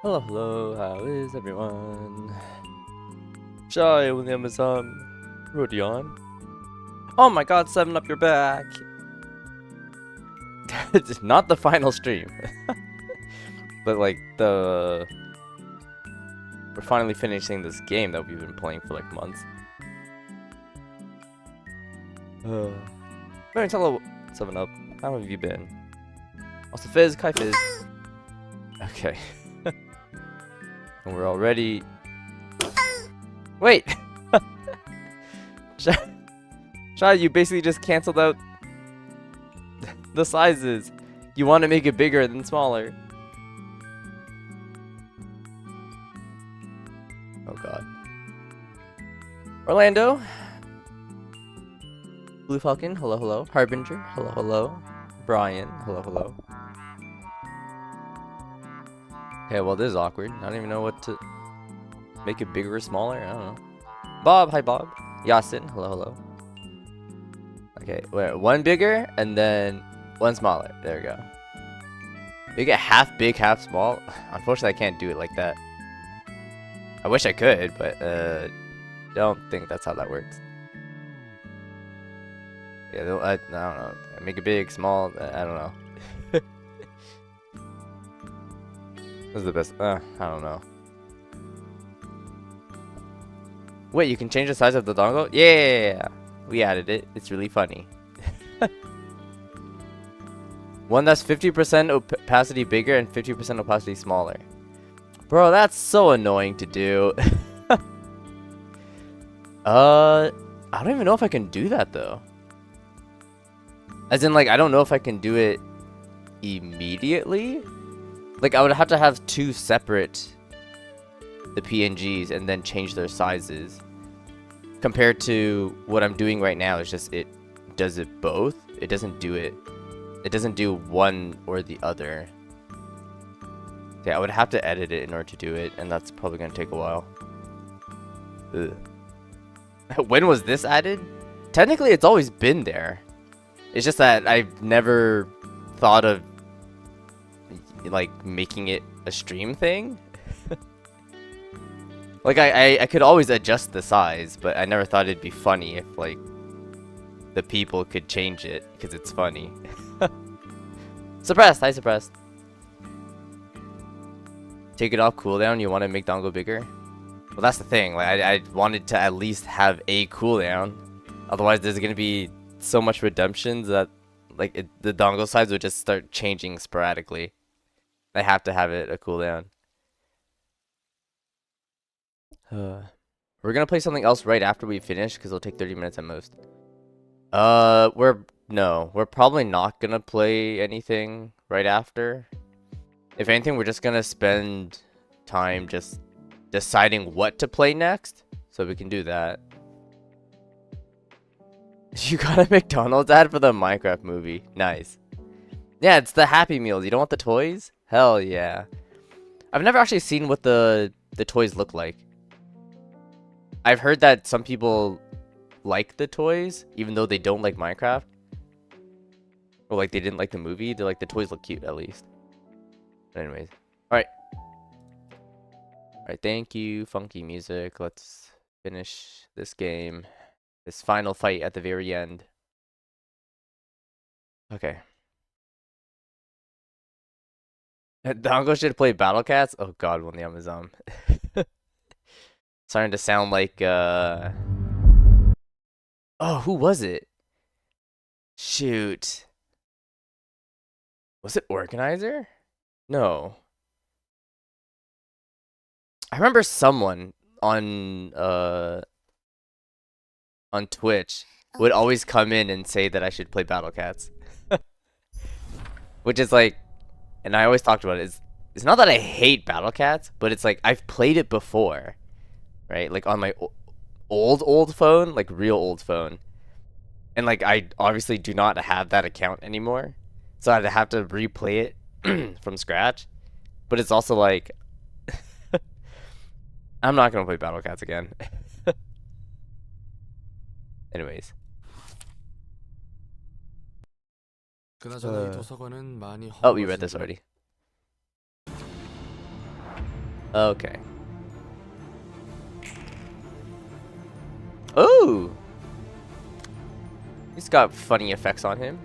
Hello, hello, how is everyone? Shy with the Amazon Rodion. Oh my god, 7 Up, you're back! It's not the final stream. But like we're finally finishing this game that we've been playing for like months. Hello, 7 Up, how have you been? Also Fizz, Kai Fizz. Okay. And we're already... Wait! Shai, you basically just canceled out the sizes. You want to make it bigger than smaller. Oh god. Orlando. Blue Falcon, hello, hello. Harbinger, hello, hello. Brian, hello, hello. Okay, well this is awkward. I don't even know what to... Make it bigger or smaller? I don't know. Bob, hi Bob. Yasin, hello, hello. Okay, wait, one bigger and then one smaller. There we go. Make it half big, half small. Unfortunately, I can't do it like that. I wish I could, but don't think that's how that works. Yeah, I don't know. Make it big, small. I don't know. This is the best. I don't know. Wait, you can change the size of the dongle? Yeah, we added it. It's really funny. One that's 50% opacity bigger and 50% opacity smaller. Bro, that's so annoying to do. I don't even know if I can do that though. As in, like, I don't know if I can do it immediately. Like, I would have to have two separate the PNGs and then change their sizes. Compared to what I'm doing right now, it's just it does it both. It doesn't do it. It doesn't do one or the other. Yeah, I would have to edit it in order to do it, and that's probably gonna take a while. Ugh. When was this added? Technically, it's always been there. It's just that I've never thought of like making it a stream thing. Like I could always adjust the size, but I never thought it'd be funny if like the people could change it because it's funny. Suppressed, hi suppressed. Take it off cooldown, you want to make dongle bigger? Well, that's the thing, like I wanted to at least have a cooldown. Otherwise there's gonna be so much redemptions that like the dongle size would just start changing sporadically. I have to have it a cooldown. We're gonna play something else right after we finish because it'll take 30 minutes at most. We're probably not gonna play anything right after. If anything, we're just gonna spend time just deciding what to play next, so we can do that. You got a McDonald's ad for the Minecraft movie. Nice. Yeah, it's the Happy Meals. You don't want the toys? Hell yeah. I've never actually seen what the toys look like. I've heard that some people like the toys, even though they don't like Minecraft. Or like they didn't like the movie. They're like, the toys look cute at least. But anyways. Alright. Alright, thank you, funky music. Let's finish this game. This final fight at the very end. Okay. Dango should play Battle Cats? Oh god, when the Amazon. Starting to sound like oh, who was it? Shoot. Was it Organizer? No. I remember someone on Twitch would always come in and say that I should play Battle Cats. Which is like, and I always talked about it, it's not that I hate Battle Cats, but it's like I've played it before. Right, like on my old phone, like real old phone, and like I obviously do not have that account anymore, so I'd have to replay it from scratch. But it's also like I'm not gonna play Battle Cats again. Anyways, 그나저나 이 도서관은 많이 oh, we read this already. Okay. Ooh! He's got funny effects on him.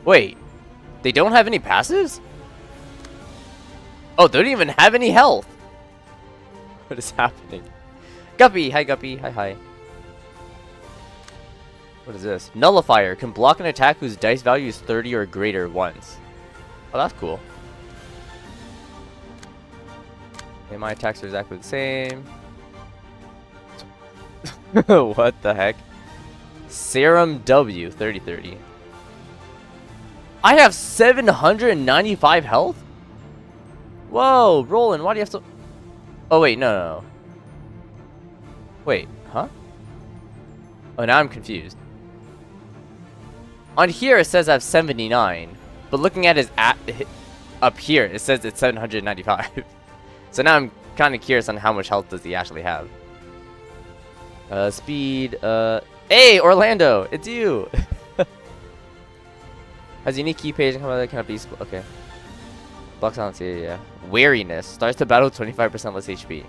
Wait. They don't have any passives? Oh, they don't even have any health. What is happening? Guppy! Hi, Guppy. Hi, hi. What is this? Nullifier. Can block an attack whose dice value is 30 or greater once. Oh, that's cool. Okay, my attacks are exactly the same. What the heck? Serum W. 30-30. I have 795 health? Whoa, Roland, why do you have so... Oh, wait, no. Wait, huh? Oh, now I'm confused. On here, it says I have 79. But looking at his up here, it says it's 795. So now I'm kind of curious on how much health does he actually have. Speed, Hey, Orlando! It's you! Has unique key page and cannot be... Okay. Block silence, yeah. Wariness. Starts the battle with 25% less HP.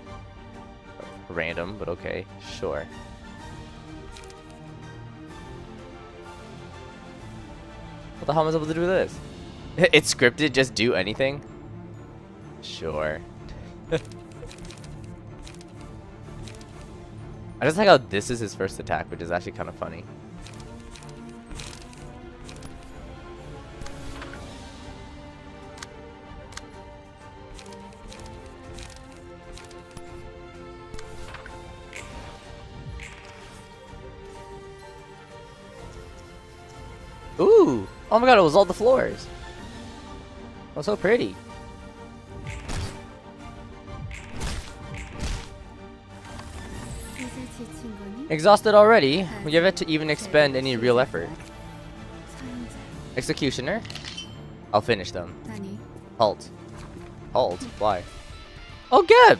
Random, but okay. Sure. What the hell am I supposed to do with this? It's scripted, just do anything? Sure. I just like how this is his first attack, which is actually kind of funny. Ooh! Oh my god, it was all the floors. Oh, so pretty. Exhausted already? We have yet to even expend any real effort. Executioner? I'll finish them. Halt. Halt? Why? Oh, Geb!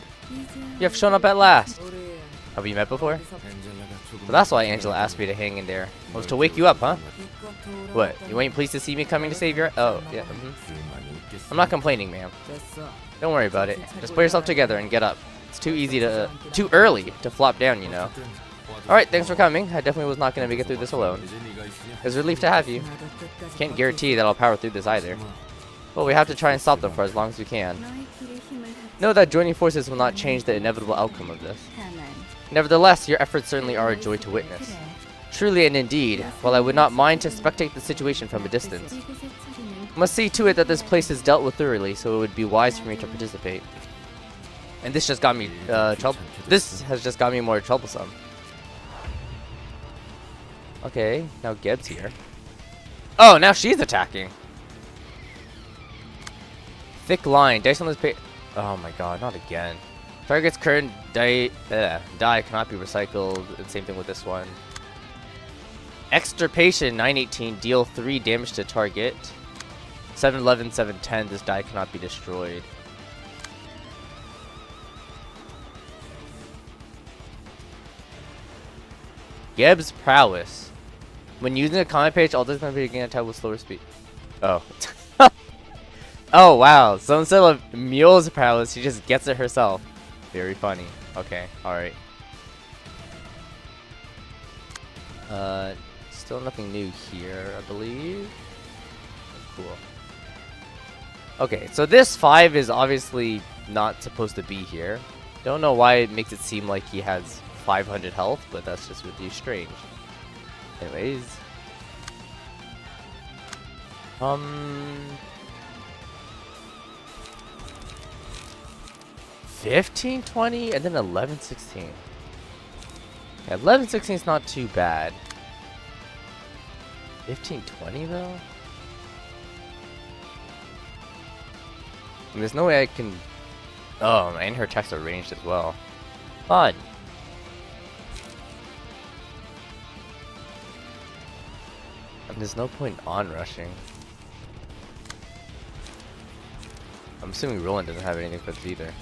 You have shown up at last. Have we met before? So that's why Angela asked me to hang in there. Was to wake you up, huh? What? You ain't pleased to see me coming to save your... Oh, yeah. I'm not complaining, ma'am. Don't worry about it. Just put yourself together and get up. It's too easy to... too early to flop down, you know. Alright, thanks for coming. I definitely was not going to make it through this alone. It's a relief to have you. Can't guarantee that I'll power through this either. But we have to try and stop them for as long as we can. Know that joining forces will not change the inevitable outcome of this. Nevertheless, your efforts certainly are a joy to witness. Truly and indeed, while I would not mind to spectate the situation from a distance, I must see to it that this place is dealt with thoroughly, so it would be wise for me to participate. And this just got me This has just got me more troublesome. Okay, now Geb's here. Oh, now she's attacking. Thick line. Dice on this page. Oh my god, not again. Target's current die cannot be recycled. And same thing with this one. Extirpation 918. Deal 3 damage to target. 711, 710. This die cannot be destroyed. Geb's prowess. When using a comment page, all this can be gain attack with slower speed. Oh. Oh wow. So instead of Mule's prowess, she just gets it herself. Very funny. Okay, alright. Still nothing new here, I believe. Cool. Okay, so this 5 is obviously not supposed to be here. Don't know why it makes it seem like he has 500 health, but that's just really strange. Anyways. 15, 20, and then 11, 16. Yeah, 11, 16 is not too bad. 15, 20 though? And there's no way I can... Oh, and her attacks are ranged as well. Fun. And there's no point on rushing. I'm assuming Roland doesn't have anything for this either.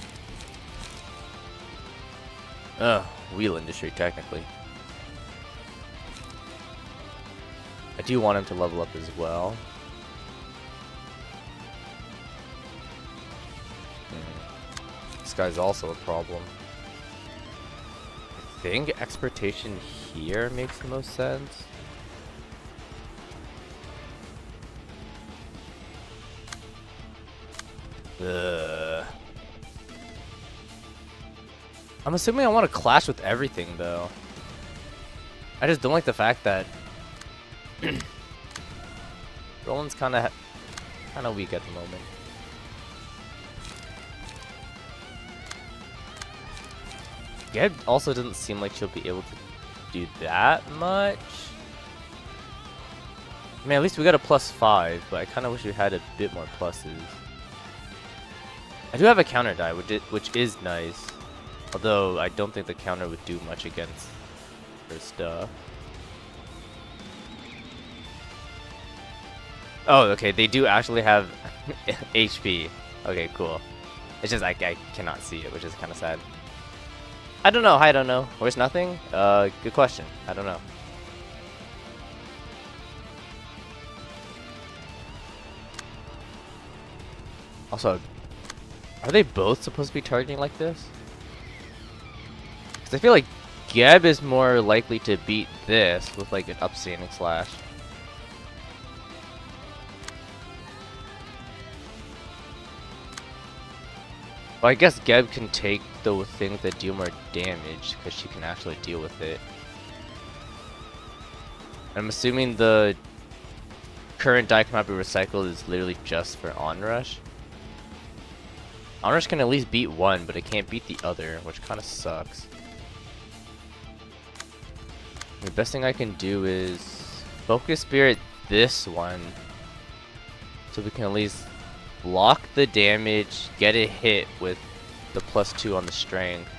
Wheel industry, technically. I do want him to level up as well. this guy's also a problem. I think exportation here makes the most sense. Ugh. I'm assuming I want to clash with everything, though. I just don't like the fact that Roland's kind of weak at the moment. Geb also doesn't seem like she'll be able to do that much. I mean, at least we got a +5, but I kind of wish we had a bit more pluses. I do have a counter die, which is nice. Although, I don't think the counter would do much against her stuff. Oh, okay, they do actually have HP. Okay, cool. It's just I cannot see it, which is kind of sad. I don't know. I don't know. Where's nothing? Good question. I don't know. Also, are they both supposed to be targeting like this? Because I feel like Geb is more likely to beat this with like an upstanding slash. Well, I guess Geb can take the things that deal more damage because she can actually deal with it. I'm assuming the current die cannot be recycled is literally just for Onrush. Onrush can at least beat one, but it can't beat the other, which kind of sucks. The best thing I can do is Focus Spirit this one, so we can at least block the damage, get a hit with the +2 on the strength.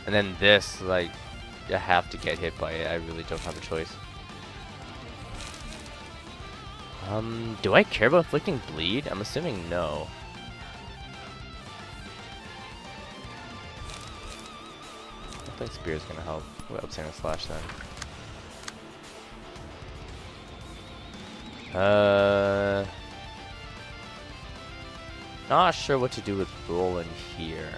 And then this, like, you have to get hit by it. I really don't have a choice. Do I care about inflicting bleed? I'm assuming no. I think Spear is gonna help with upstanding slash then. Not sure what to do with Roland here.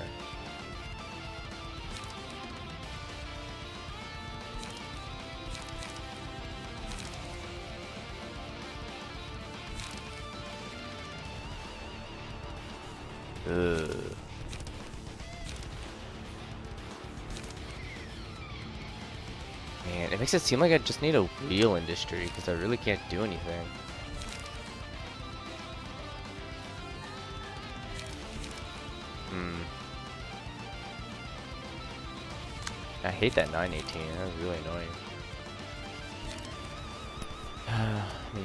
Ugh. Man, it makes it seem like I just need a wheel industry because I really can't do anything. I hate that 918. That was really annoying.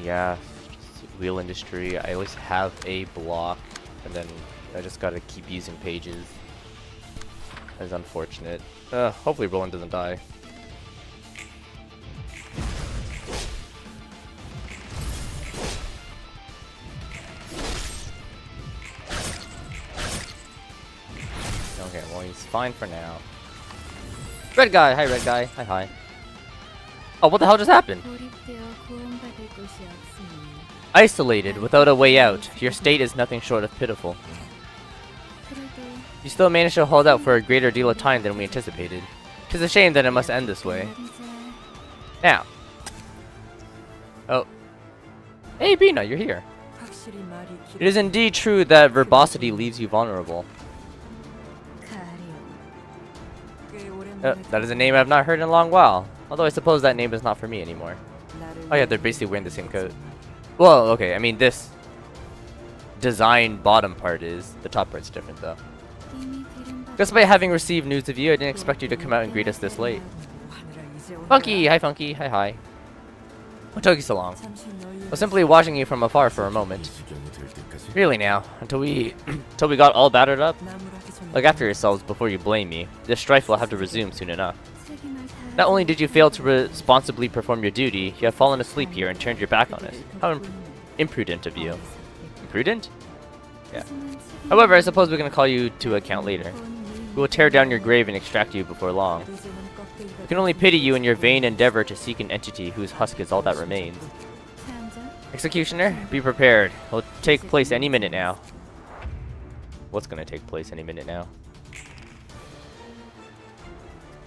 Yeah, wheel industry. I at least have a block, and then I just gotta keep using pages. That's unfortunate. Hopefully Roland doesn't die. Okay, well he's fine for now. Red guy! Hi red guy. Hi hi. Oh, what the hell just happened? Isolated, without a way out. Your state is nothing short of pitiful. You still managed to hold out for a greater deal of time than we anticipated. 'Tis a shame that it must end this way. Now. Oh. Hey Bina, you're here. It is indeed true that verbosity leaves you vulnerable. That is a name I've not heard in a long while. Although I suppose that name is not for me anymore. Oh yeah, they're basically wearing the same coat. Well, okay, I mean this design bottom part is. The top part's different though. Despite having received news of you, I didn't expect you to come out and greet us this late. Funky! Hi Funky! Hi hi. What took you so long? I was simply watching you from afar for a moment. Really now, until we got all battered up? Look after yourselves before you blame me. This strife will have to resume soon enough. Not only did you fail to responsibly perform your duty, you have fallen asleep here and turned your back on us. How imprudent of you. Imprudent? Yeah. However, I suppose we're going to call you to account later. We will tear down your grave and extract you before long. We can only pity you in your vain endeavor to seek an entity whose husk is all that remains. Executioner, be prepared. It will take place any minute now. what's gonna take place any minute now.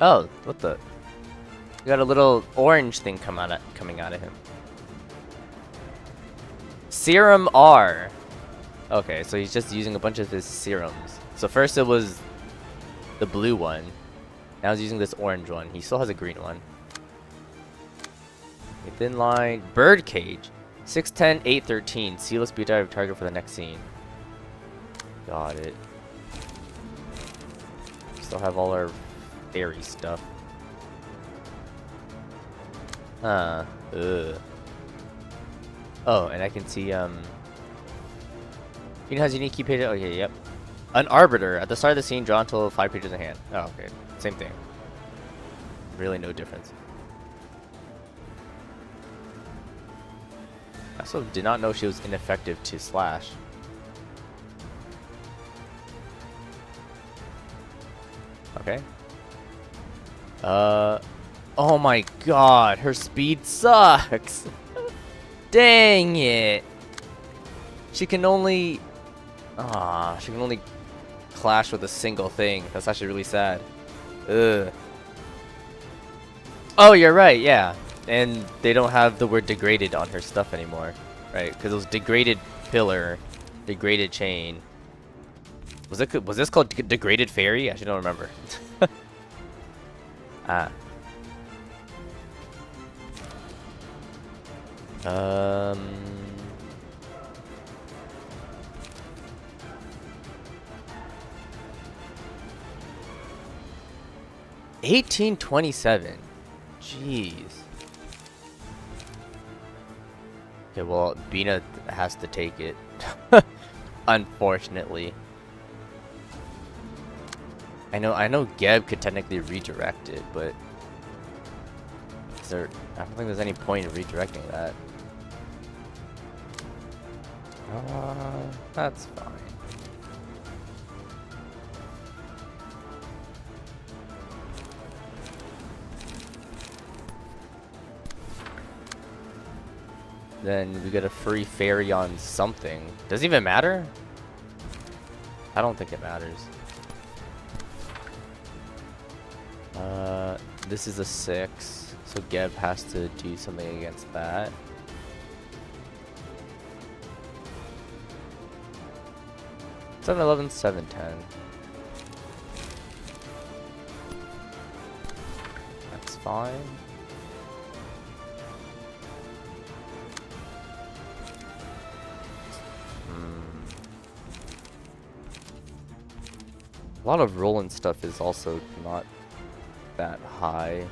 Oh, what the? You got a little orange thing coming out of him. Serum R. Okay, so he's just using a bunch of his serums. So first it was the blue one. Now he's using this orange one. He still has a green one. Okay, thin line. Birdcage. 610, 813. Sealess beat dive target for the next scene. Got it. Still have all our fairy stuff. Ugh. Oh, and I can see, He has unique key pages. Okay, yep. An arbiter. At the start of the scene, draw until 5 pages in hand. Oh, okay. Same thing. Really no difference. I also did not know she was ineffective to slash. Okay. Oh my god, her speed sucks. Dang it. She can only clash with a single thing. That's actually really sad. Ugh. Oh, you're right, yeah. And they don't have the word degraded on her stuff anymore. Right, because it was degraded pillar, degraded chain. Was this called degraded fairy? I actually don't remember. Ah. 1827. Jeez. Okay, well, Bina has to take it. Unfortunately. I know Geb could technically redirect it, but I don't think there's any point in redirecting that. That's fine. Then we get a free fairy on something. Does it even matter? I don't think it matters. This is a 6, so Geb has to do something against that. Seven 11, 7 10. That's fine. A lot of rolling stuff is also not that high.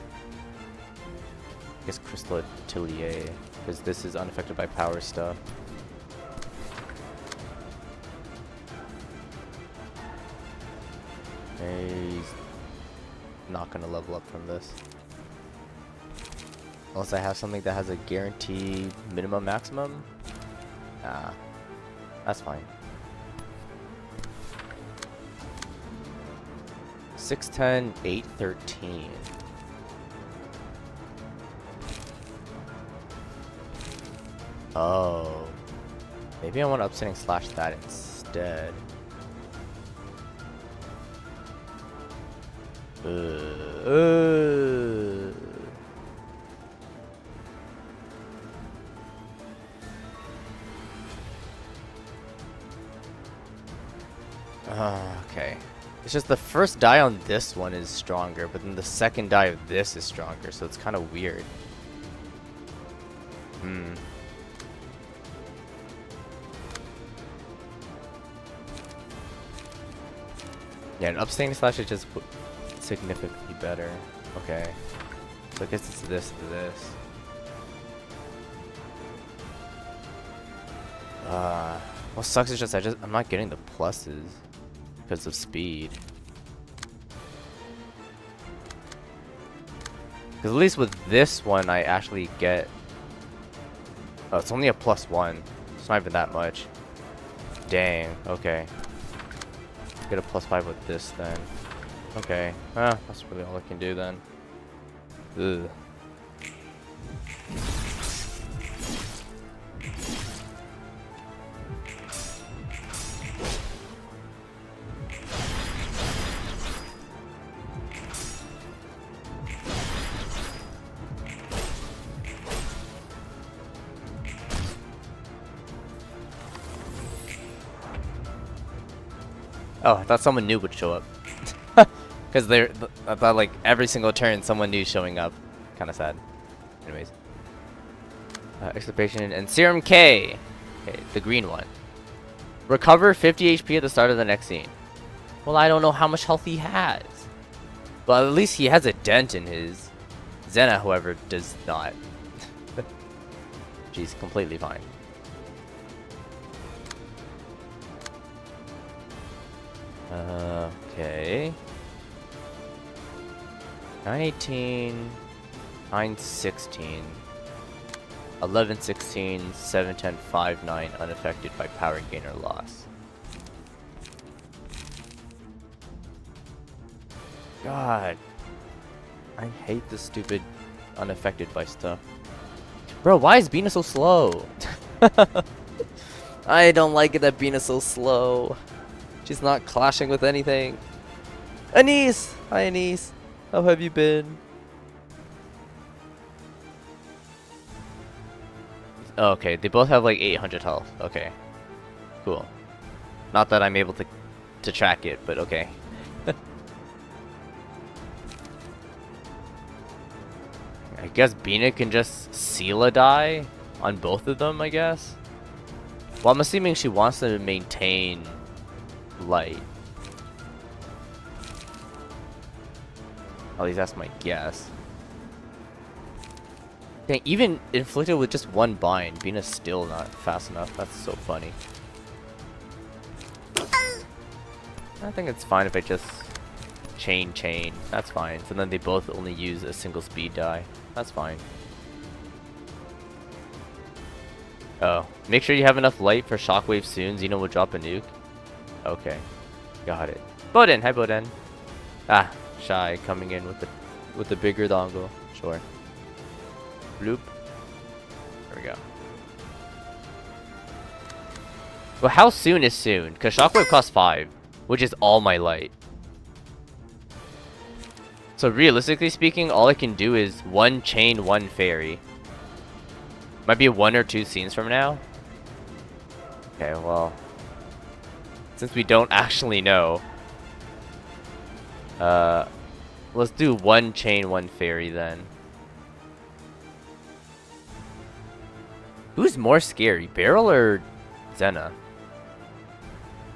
I guess Crystal Atelier, because this is unaffected by power stuff. He's not gonna level up from this. Unless I have something that has a guaranteed minimum maximum. Nah, that's fine. 610, 813. Oh. Maybe I want to upsetting slash that instead. Okay. It's just the first die on this one is stronger, but then the second die of this is stronger, so it's kind of weird. Yeah, an upstanding slash is just significantly better. Okay. So I guess it's this to this. What sucks is just I'm not getting the pluses because of speed. Because at least with this one I actually get. Oh, it's only a +1. It's not even that much. Dang. Okay. Get a +5 with this then. Okay. That's really all I can do then. Ugh. Oh, I thought someone new would show up. Because I thought like every single turn someone new showing up. Kind of sad. Anyways. Extirpation and Serum K. Okay, the green one. Recover 50 HP at the start of the next scene. Well, I don't know how much health he has. But at least he has a dent in his. Zena, however, does not. She's completely fine. Okay. 918, 916, 1116, 710, 59 unaffected by power gain or loss. God, I hate this stupid unaffected by stuff. Bro, why is Bina so slow? I don't like it that Bina's so slow. She's not clashing with anything. Anise! Hi, Anise. How have you been? Okay, they both have like 800 health. Okay. Cool. Not that I'm able to track it, but okay. I guess Bina can just seal a die on both of them, I guess. Well, I'm assuming she wants to maintain light. At least that's my guess. Dang, even inflicted with just one bind, Bina's still not fast enough. That's so funny. I think it's fine if I just chain. That's fine. So then they both only use a single speed die. That's fine. Oh, make sure you have enough light for shockwave soon. Xeno will drop a nuke. Okay, got it. Boden, hi Boden. Ah, Shy coming in with the bigger dango. Sure. Bloop. There we go. Well, how soon is soon? Because shockwave costs 5, which is all my light. So realistically speaking, all I can do is one chain, one fairy. Might be 1 or 2 scenes from now. Okay, well, since we don't actually know, let's do one chain, one fairy then. Who's more scary, Beryl or Zena?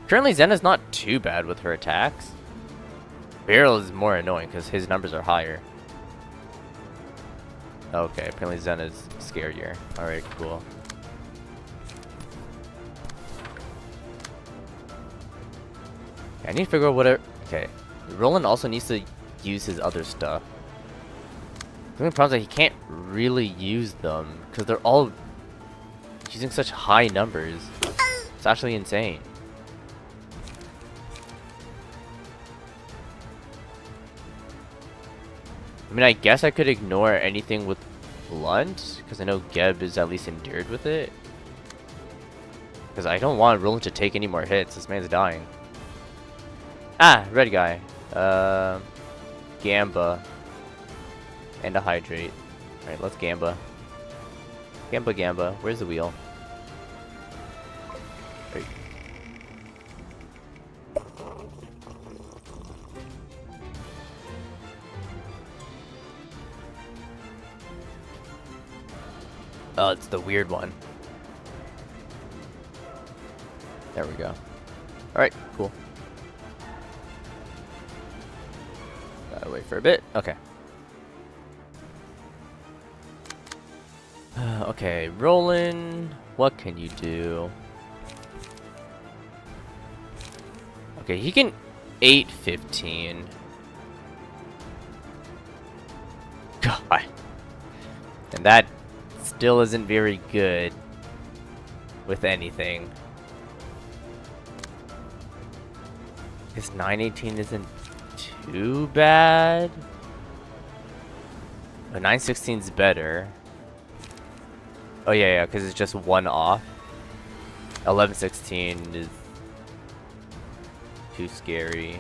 Currently, Zena's not too bad with her attacks. Beryl is more annoying because his numbers are higher. Okay, apparently Zena's scarier. Alright, cool. Okay, I need to figure out whatever. Okay, Roland also needs to use his other stuff. The only problem is that he can't really use them because they're all using such high numbers. It's actually insane. I mean, I guess I could ignore anything with Blunt, because I know Geb is at least endured with it. Because I don't want Roland to take any more hits. This man's dying. Ah, red guy. Gamba. And a hydrate. Alright, let's Gamba. Gamba. Where's the wheel? Right. Oh, it's the weird one. There we go. Alright, cool. Gotta wait for a bit. Okay. Okay, Roland. What can you do? Okay, he can 815. God. And that still isn't very good with anything. This 918 isn't too bad. But 916 is better. Oh yeah, because it's just one off. 1116 is too scary.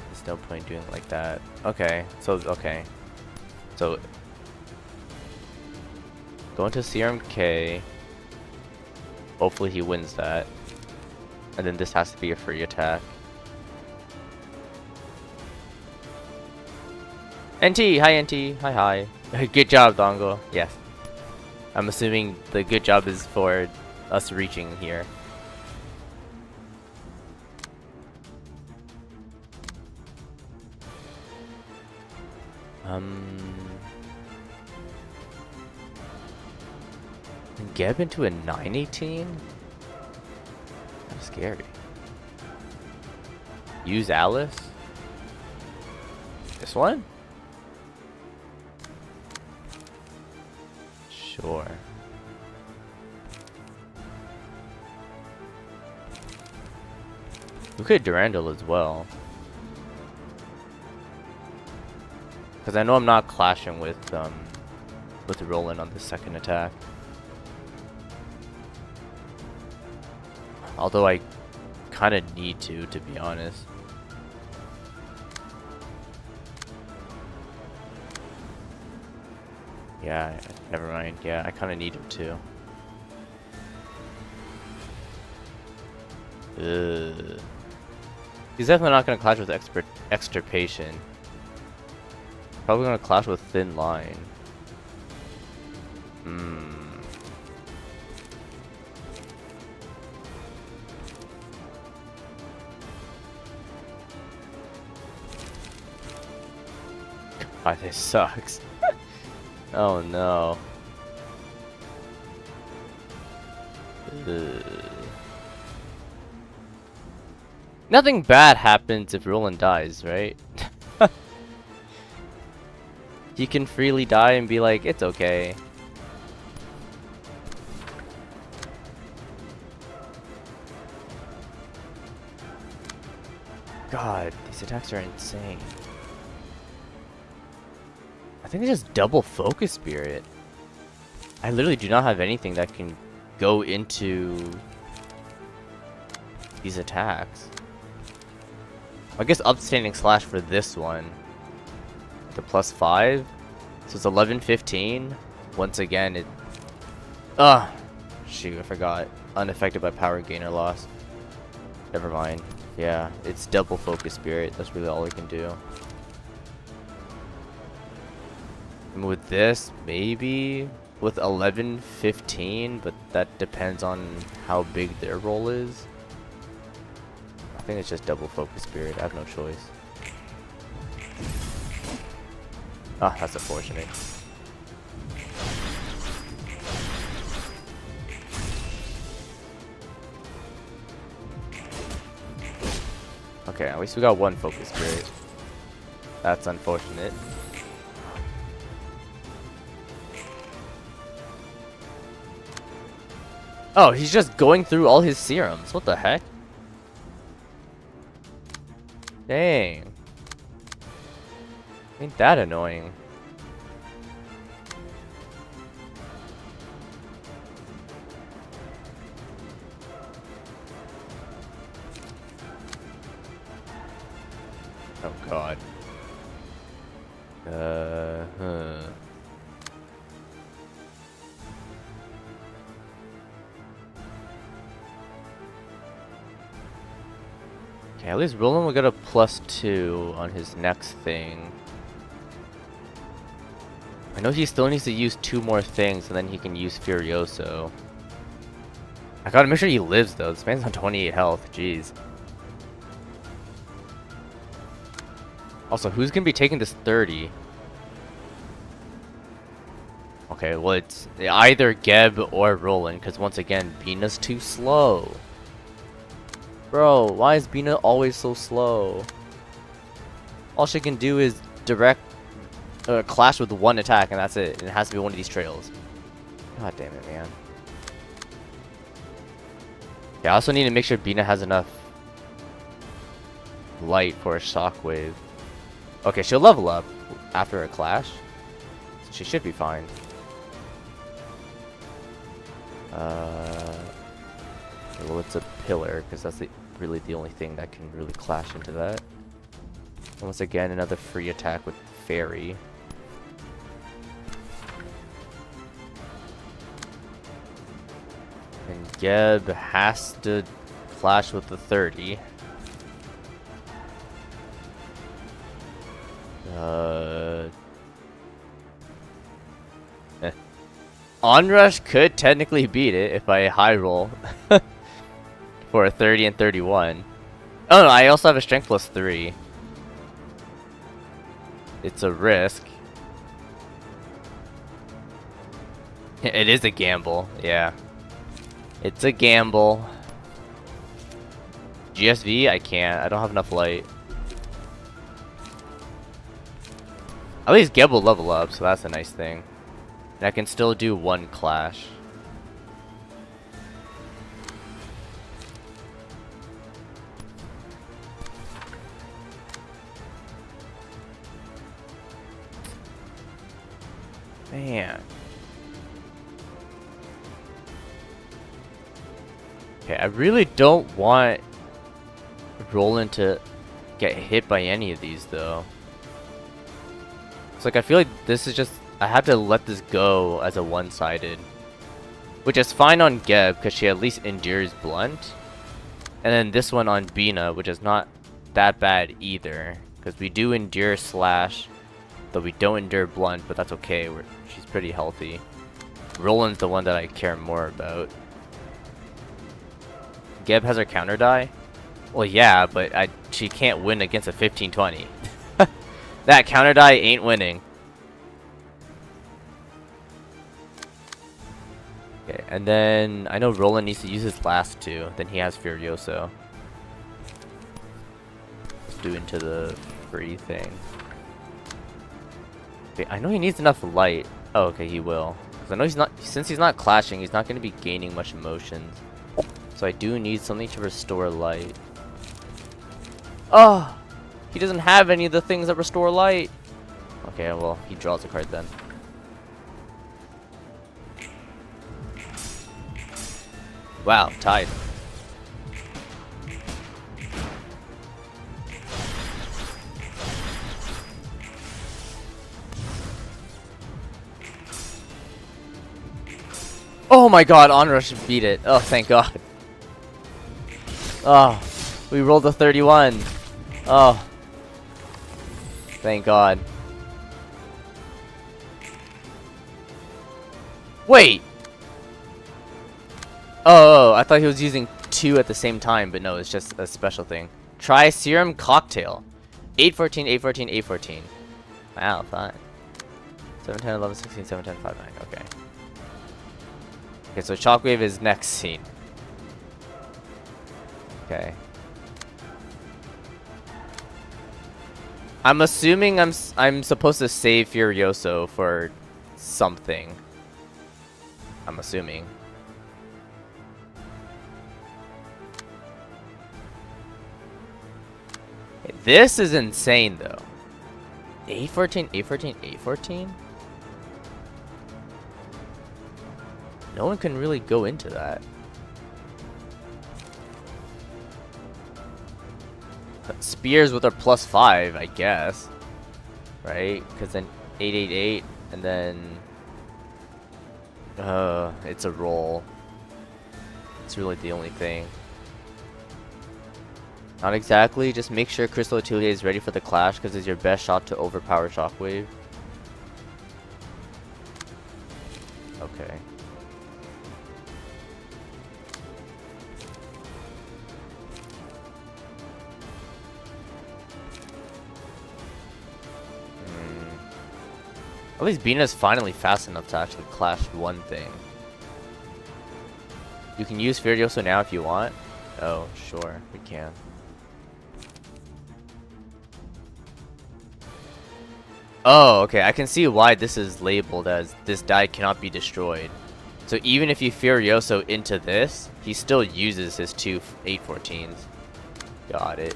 There's no point doing it like that. Okay, so go into Serum K. Hopefully he wins that. And then this has to be a free attack. NT, hi NT, hi. Good job, Dango. Yes. I'm assuming the good job is for us reaching here. Geb into a 918? That's scary. Use Alice? This one? Sure. We could Durandal as well. Because I know I'm not clashing with Roland on the second attack. Although I kind of need to be honest. Yeah, never mind. Yeah, I kind of need him too. Ugh. He's definitely not going to clash with Extirpation. Probably going to clash with Thin Line. God, this sucks. Oh no. Nothing bad happens if Roland dies, right? He can freely die and be like, it's okay. God, these attacks are insane. I think it's just double focus spirit. I literally do not have anything that can go into these attacks. I guess upstanding slash for this one. The +5. So it's 11-15. Once again, it. Shoot, I forgot. Unaffected by power gain or loss. Never mind. Yeah, it's double focus spirit. That's really all it can do. And with this, maybe with 11-15, but that depends on how big their roll is. I think it's just double focus spirit. I have no choice. Ah, that's unfortunate. Okay, at least we got one focus spirit. That's unfortunate. Oh, he's just going through all his serums. What the heck? Dang. Ain't that annoying? Oh god. Okay, at least Roland will get a +2 on his next thing. I know he still needs to use 2 more things and then he can use Furioso. I gotta make sure he lives though. This man's on 28 health. Jeez. Also, who's gonna be taking this 30? Okay, well it's either Geb or Roland, because once again, Bina's too slow. Bro, why is Bina always so slow? All she can do is direct clash with one attack and that's it. And it has to be one of these trails. God damn it, man. Yeah, I also need to make sure Bina has enough light for a shockwave. Okay, she'll level up after a clash. So she should be fine. Well, it's a pillar, because that's really the only thing that can really clash into that. And once again, another free attack with Fairy. And Geb has to clash with the 30. Onrush could technically beat it if I high roll for a 30 and 31. Oh no, I also have a strength plus 3. It's a risk. It is a gamble, yeah. It's a gamble. GSV, I can't. I don't have enough light. At least Geb will level up, so that's a nice thing. And I can still do one clash. Man. Okay, I really don't want Roland to get hit by any of these though. It's like I feel like this is just, I have to let this go as a one-sided, which is fine on Geb because she at least endures blunt, and then this one on Bina, which is not that bad either because we do endure slash, though we don't endure blunt, but that's okay. She's pretty healthy. Roland's the one that I care more about. Geb has her counter die. Well, yeah, but she can't win against a 15-20. That counter die ain't winning. Okay, and then I know Roland needs to use his last two. Then he has Furioso. Let's do into the free thing. Okay, I know he needs enough light. Oh, okay, he will. Because I know he's not, since he's not clashing, he's not going to be gaining much emotions. So I do need something to restore light. Oh! He doesn't have any of the things that restore light. Okay, well, he draws a card then. Wow, tied. Oh my god, Onrush beat it. Oh, thank god. Oh, we rolled a 31. Oh. Thank god. Wait! Oh, I thought he was using two at the same time, but no, it's just a special thing. Try Serum Cocktail. 814, 814, 814. Wow, fine. 7, 10, 11, 16, 7, 10, 5, 9. Okay. Okay, so Shockwave is next scene. Okay. I'm assuming I'm supposed to save Furioso for something. I'm assuming. Okay, this is insane though. 814, 814, 814? No one can really go into that. Spears with our +5, I guess. Right? Because then 888 and then it's a roll. It's really the only thing. Not exactly, just make sure Crystal Atelier is ready for the clash because it's your best shot to overpower Shockwave. Okay. At least Bina's finally fast enough to actually clash one thing. You can use Furioso now if you want. Oh, sure, we can. Oh, okay, I can see why this is labeled as this die cannot be destroyed. So even if you Furioso into this, he still uses his two 814s. Got it.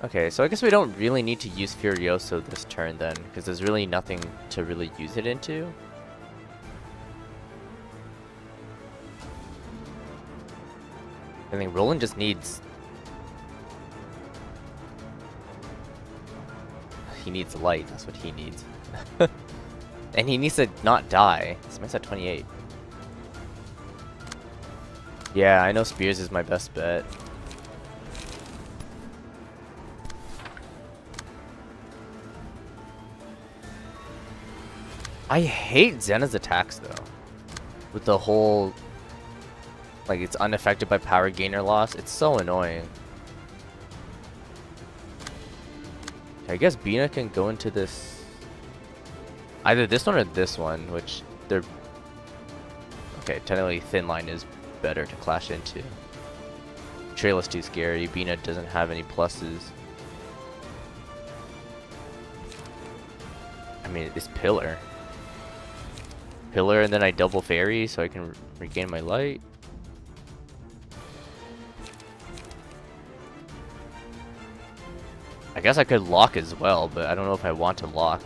Okay, so I guess we don't really need to use Furioso this turn then, because there's really nothing to really use it into. I think Roland just needs... He needs light, that's what he needs. And he needs to not die. Smite's at 28. Yeah, I know Spears is my best bet. I hate Zena's attacks though. With the whole, like, it's unaffected by power gain or loss. It's so annoying. I guess Bina can go into this, either this one or this one, which they're okay. Technically, Thin Line is better to clash into. Trail is too scary. Bina doesn't have any pluses. I mean, it's Pillar. Pillar, and then I double Fairy so I can regain my light. I guess I could lock as well, but I don't know if I want to lock.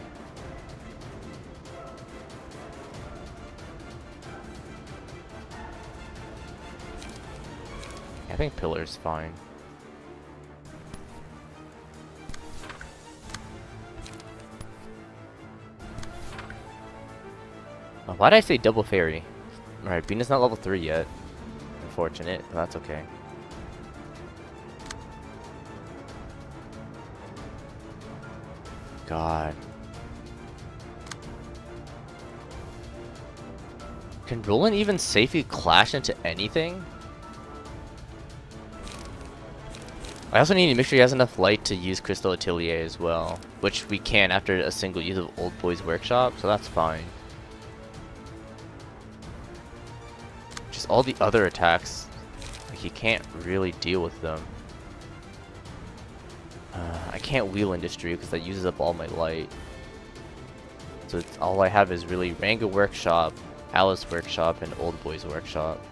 I think Pillar's fine. Oh, why did I say double Fairy? Alright, Bina's not level 3 yet. Unfortunate, but that's okay. God. Can Roland even safely clash into anything? I also need to make sure he has enough light to use Crystal Atelier as well, which we can after a single use of Old Boy's Workshop, so that's fine. Just all the other attacks, like, he can't really deal with them. I can't Wheel Industry because that uses up all my light. So it's, all I have is really Ranga Workshop, Alice Workshop, and Old Boy's Workshop.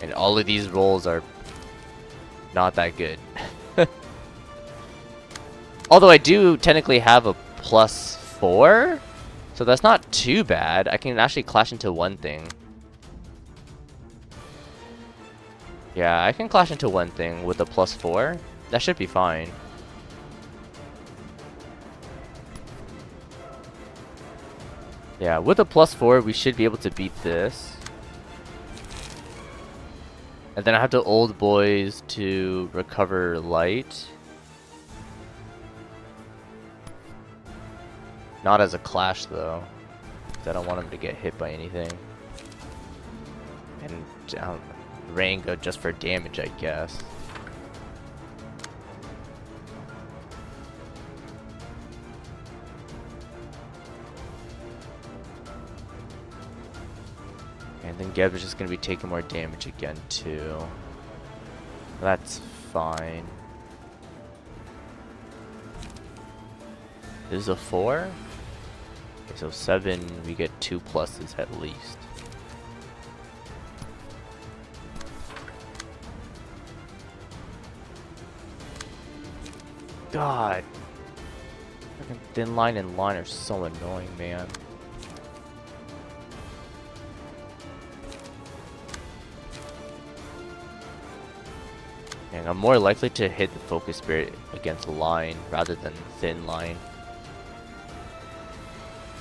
And all of these rolls are not that good. Although I do technically have a +4, so that's not too bad. I can actually clash into one thing. Yeah, I can clash into one thing with a +4. That should be fine. Yeah, with a +4, we should be able to beat this. And then I have to Old Boys to recover light. Not as a clash though, because I don't want him to get hit by anything. And Ranga just for damage, I guess. And then Geb is just going to be taking more damage again too. That's fine. This is a 4? Okay, so 7, we get 2 pluses at least. God. Fucking Thin Line and Line are so annoying, man. And I'm more likely to hit the Focus Spirit against Line rather than Thin Line.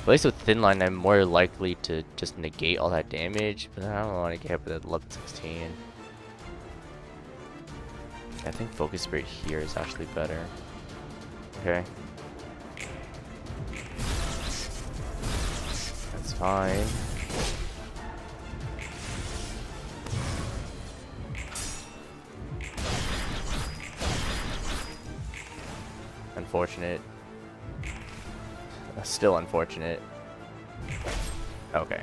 At least with Thin Line, I'm more likely to just negate all that damage, but I don't want to get hit with that level 16. I think Focus Spirit here is actually better. Okay. That's fine. Unfortunate. Still unfortunate. Okay.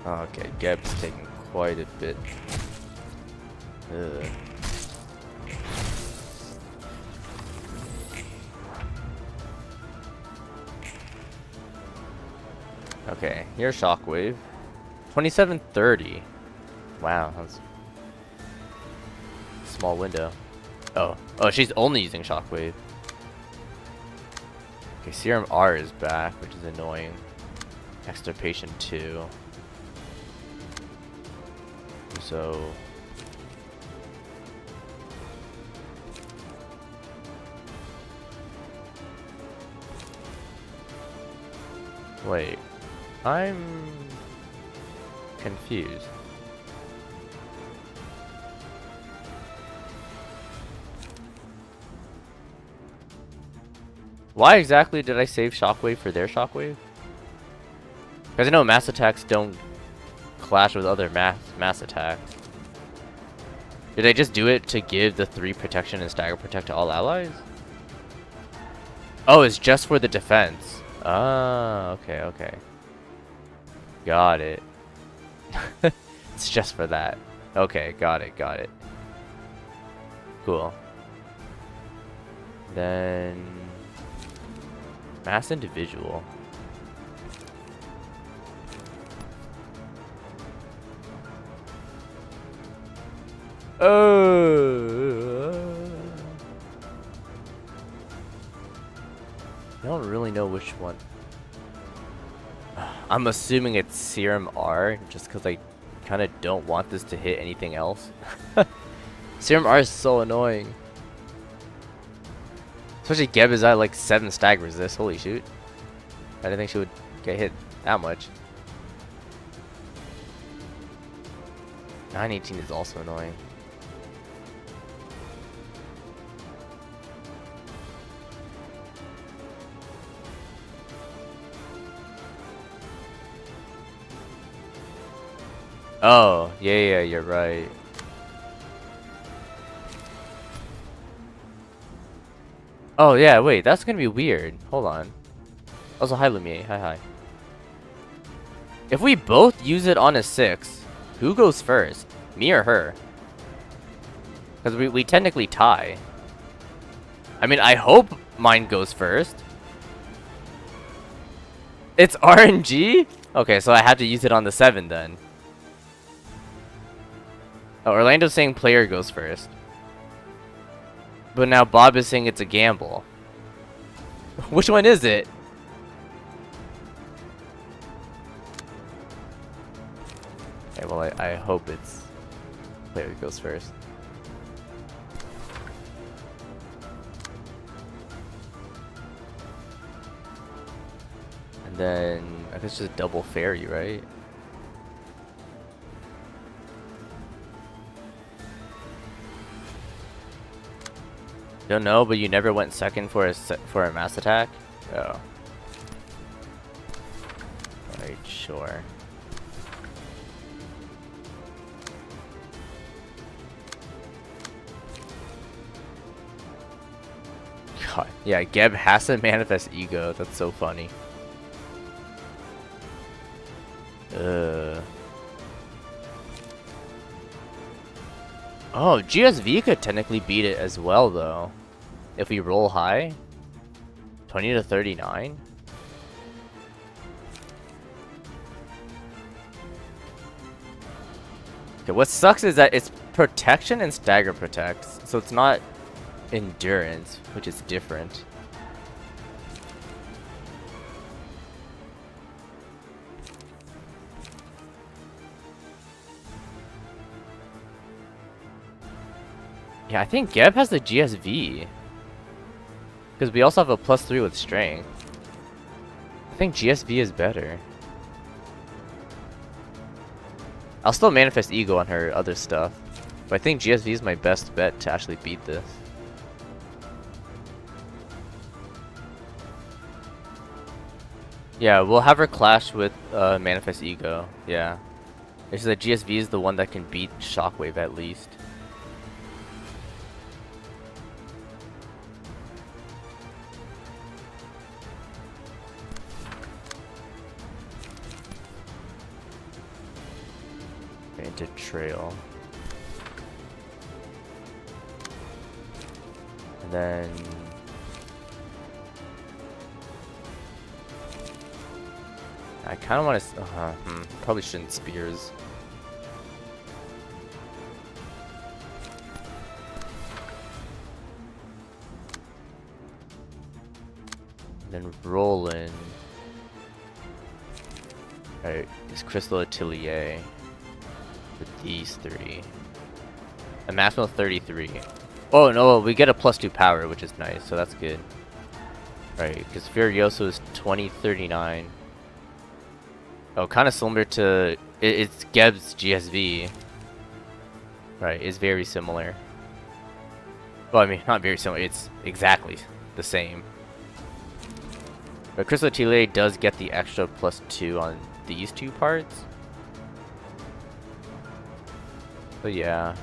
Okay, Geb's taking quite a bit. Ugh. Okay, here's Shockwave. 2730. Wow, that's a small window. Oh, she's only using Shockwave. Okay, Serum R is back, which is annoying. Extirpation 2. So wait, I'm confused. Why exactly did I save Shockwave for their Shockwave? Because I know mass attacks don't clash with other mass attacks. Did I just do it to give the 3 protection and stagger protect to all allies? Oh, it's just for the defense. Ah, okay, okay. Got it. It's just for that. Okay, got it, got it. Cool. Then... mass individual. I don't really know which one. I'm assuming it's Serum R, just because I kind of don't want this to hit anything else. Serum R is so annoying. Especially Geb is at like 7 stag resist. Holy shoot. I didn't think she would get hit that much. 918 is also annoying. Oh, yeah, you're right. Oh, yeah, wait, that's gonna be weird. Hold on. Also, hi, Lumiere. Hi. If we both use it on a 6, who goes first? Me or her? Because we technically tie. I mean, I hope mine goes first. It's RNG? Okay, so I have to use it on the 7 then. Oh, Orlando's saying player goes first. But now Bob is saying it's a gamble. Which one is it? Okay, well, I hope it's player goes first. And then I guess just double fairy, right? Don't know, but you never went second for a mass attack? Oh. Alright, sure. God, yeah, Geb has to manifest ego. That's so funny. Oh, GSV could technically beat it as well, though. If we roll high. 20 to 39. Okay, what sucks is that it's protection and stagger protects. So it's not endurance, which is different. Yeah, I think Geb has the GSV. Because we also have a +3 with strength. I think GSV is better. I'll still manifest ego on her other stuff. But I think GSV is my best bet to actually beat this. Yeah, we'll have her clash with manifest ego. Yeah. It's that GSV is the one that can beat Shockwave at least. Into trail. And then I kind of want to probably shouldn't spears. And then roll in. Alright, it's Crystal Atelier. With these 3. A maximum of 33. Oh no, we get a +2 power, which is nice, so that's good. Right, because Furioso is 2039. Oh, kind of similar to it's Geb's GSV. Right, it's very similar. Well, I mean, not very similar. It's exactly the same. But Crystal Chile does get the extra +2 on these two parts. But yeah.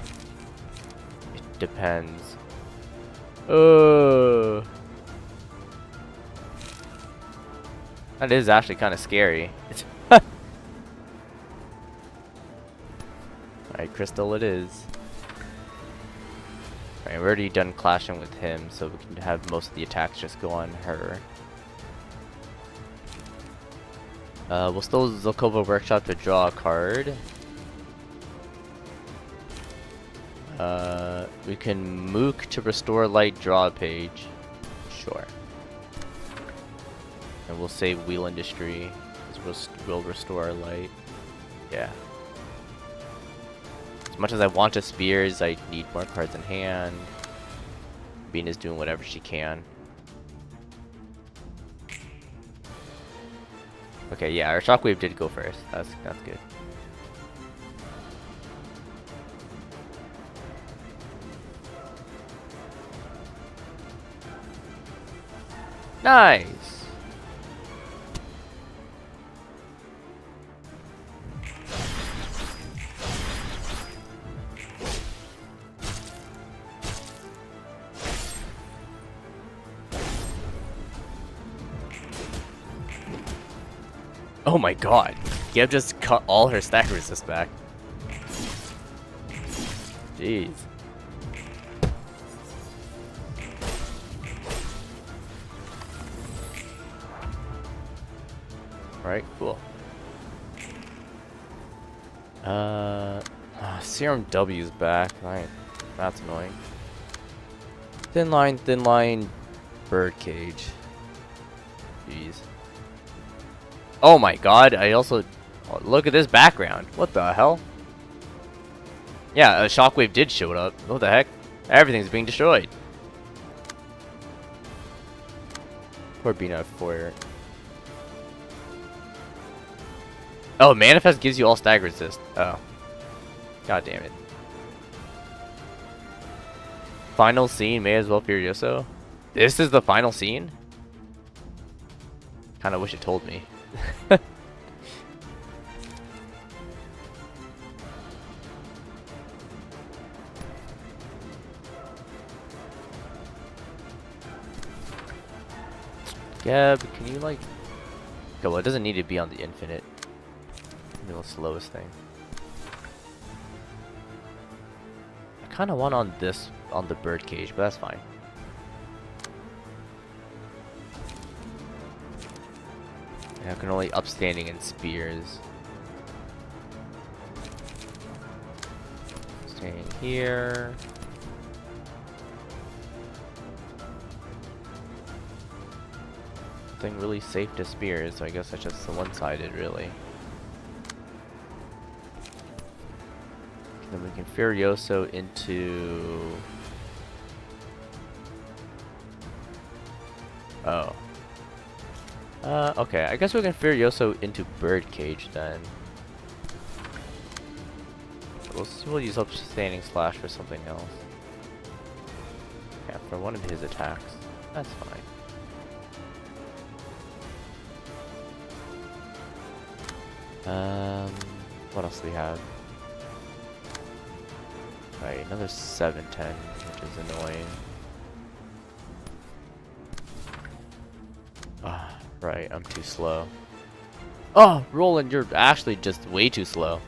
It depends. That is actually kind of scary. Alright, Crystal it is. Alright, we're already done clashing with him, so we can have most of the attacks just go on her. We'll still Zelkova Workshop to draw a card. We can Mook to restore light, draw a page. Sure. And we'll save Wheel Industry, because we'll restore our light. Yeah. As much as I want to Spears, I need more cards in hand. Bean is doing whatever she can. Okay, yeah, our Shockwave did go first. That's good. Nice. Oh my god. Geb just cut all her stack resist back. Jeez. Alright, cool. Serum W's back. Right. That's annoying. Thin line, birdcage. Jeez. Oh my god, I also... Oh, look at this background. What the hell? Yeah, a Shockwave did show up. What the heck? Everything's being destroyed. Poor Bina for... Oh, Manifest gives you all stagger resist. Oh. God damn it. Final scene, may as well Furioso. This is the final scene? Kinda wish it told me. Geb, can you like... Okay, well it doesn't need to be on the infinite. The slowest thing. I kinda want on this, on the birdcage, but that's fine. I can only upstanding and spears. Standing here. Nothing really safe to spears, so I guess that's just the one-sided, really. Then we can Furioso into... Oh. Okay, I guess we can Furioso into Birdcage then. We'll use upstanding slash for something else. Yeah, for one of his attacks. That's fine. What else do we have? Alright, another 7-10, which is annoying. Ah, right, I'm too slow. Oh, Roland, you're actually just way too slow.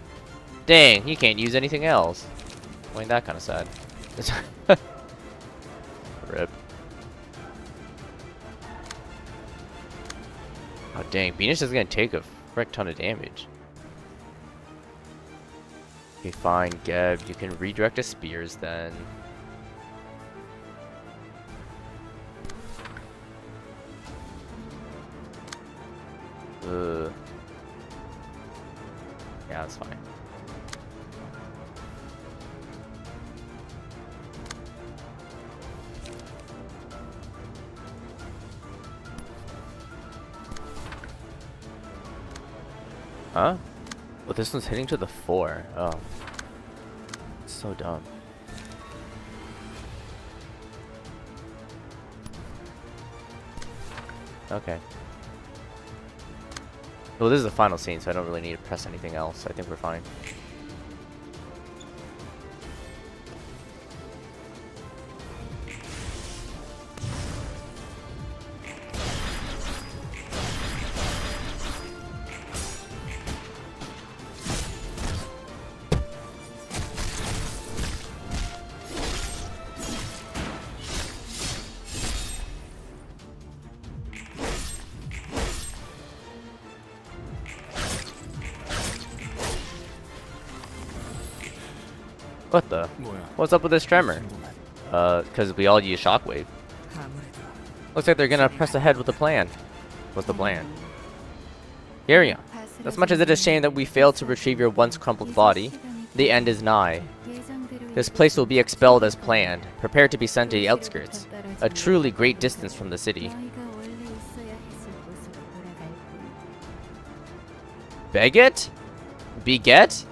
Dang, you can't use anything else. I mean, that kind of sad. Rip. Oh, dang, Venus is gonna take a frick ton of damage. Okay, fine, Geb, you can redirect to spears then. Ugh. Yeah, that's fine. Huh? Well, this one's hitting to the 4. Oh. It's so dumb. Okay. Well, this is the final scene, so I don't really need to press anything else. I think we're fine. What the? What's up with this tremor? Because we all use shockwave. Looks like they're gonna press ahead with the plan. What's the plan? Hirion, as much as it is a shame that we failed to retrieve your once crumpled body, the end is nigh. This place will be expelled as planned. Prepare to be sent to the outskirts, a truly great distance from the city. Beget? Beget?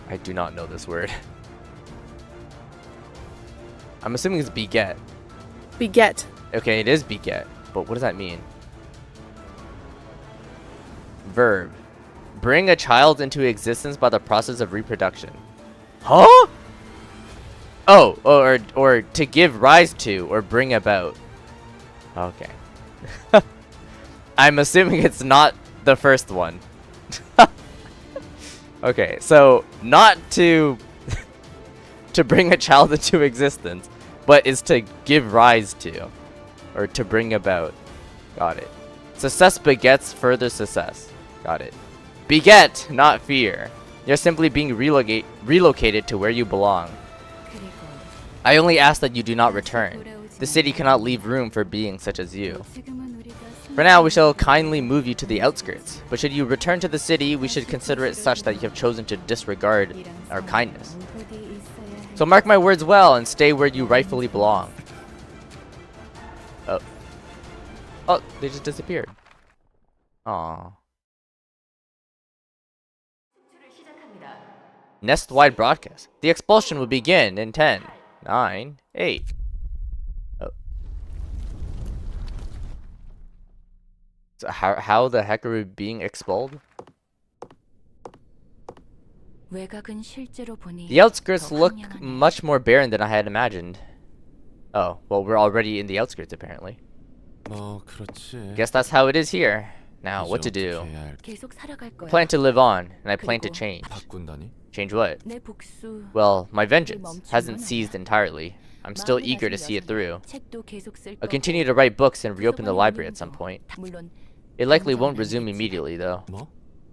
I do not know this word. I'm assuming it's beget. Beget. Okay, it is beget, but what does that mean? Verb. Bring a child into existence by the process of reproduction. Huh? Oh, or to give rise to or bring about. Okay. I'm assuming it's not the first one. Okay, so not to to bring a child into existence, but is to give rise to or to bring about. Got it. Success begets further success. Got it. Beget, not fear. You're simply being relocated to where you belong. I only ask that you do not return. The city cannot leave room for beings such as you. For now, we shall kindly move you to the outskirts, but should you return to the city, we should consider it such that you have chosen to disregard our kindness. So mark my words well and stay where you rightfully belong. Oh. Oh, they just disappeared. Aww. Nest-wide broadcast. The expulsion will begin in 10, 9, 8. Oh. So how the heck are we being expelled? The outskirts look much more barren than I had imagined. Oh, well, we're already in the outskirts apparently. Guess that's how it is here. Now, what to do? I plan to live on, and I plan to change. Change what? Well, my vengeance hasn't ceased entirely. I'm still eager to see it through. I'll continue to write books and reopen the library at some point. It likely won't resume immediately, though.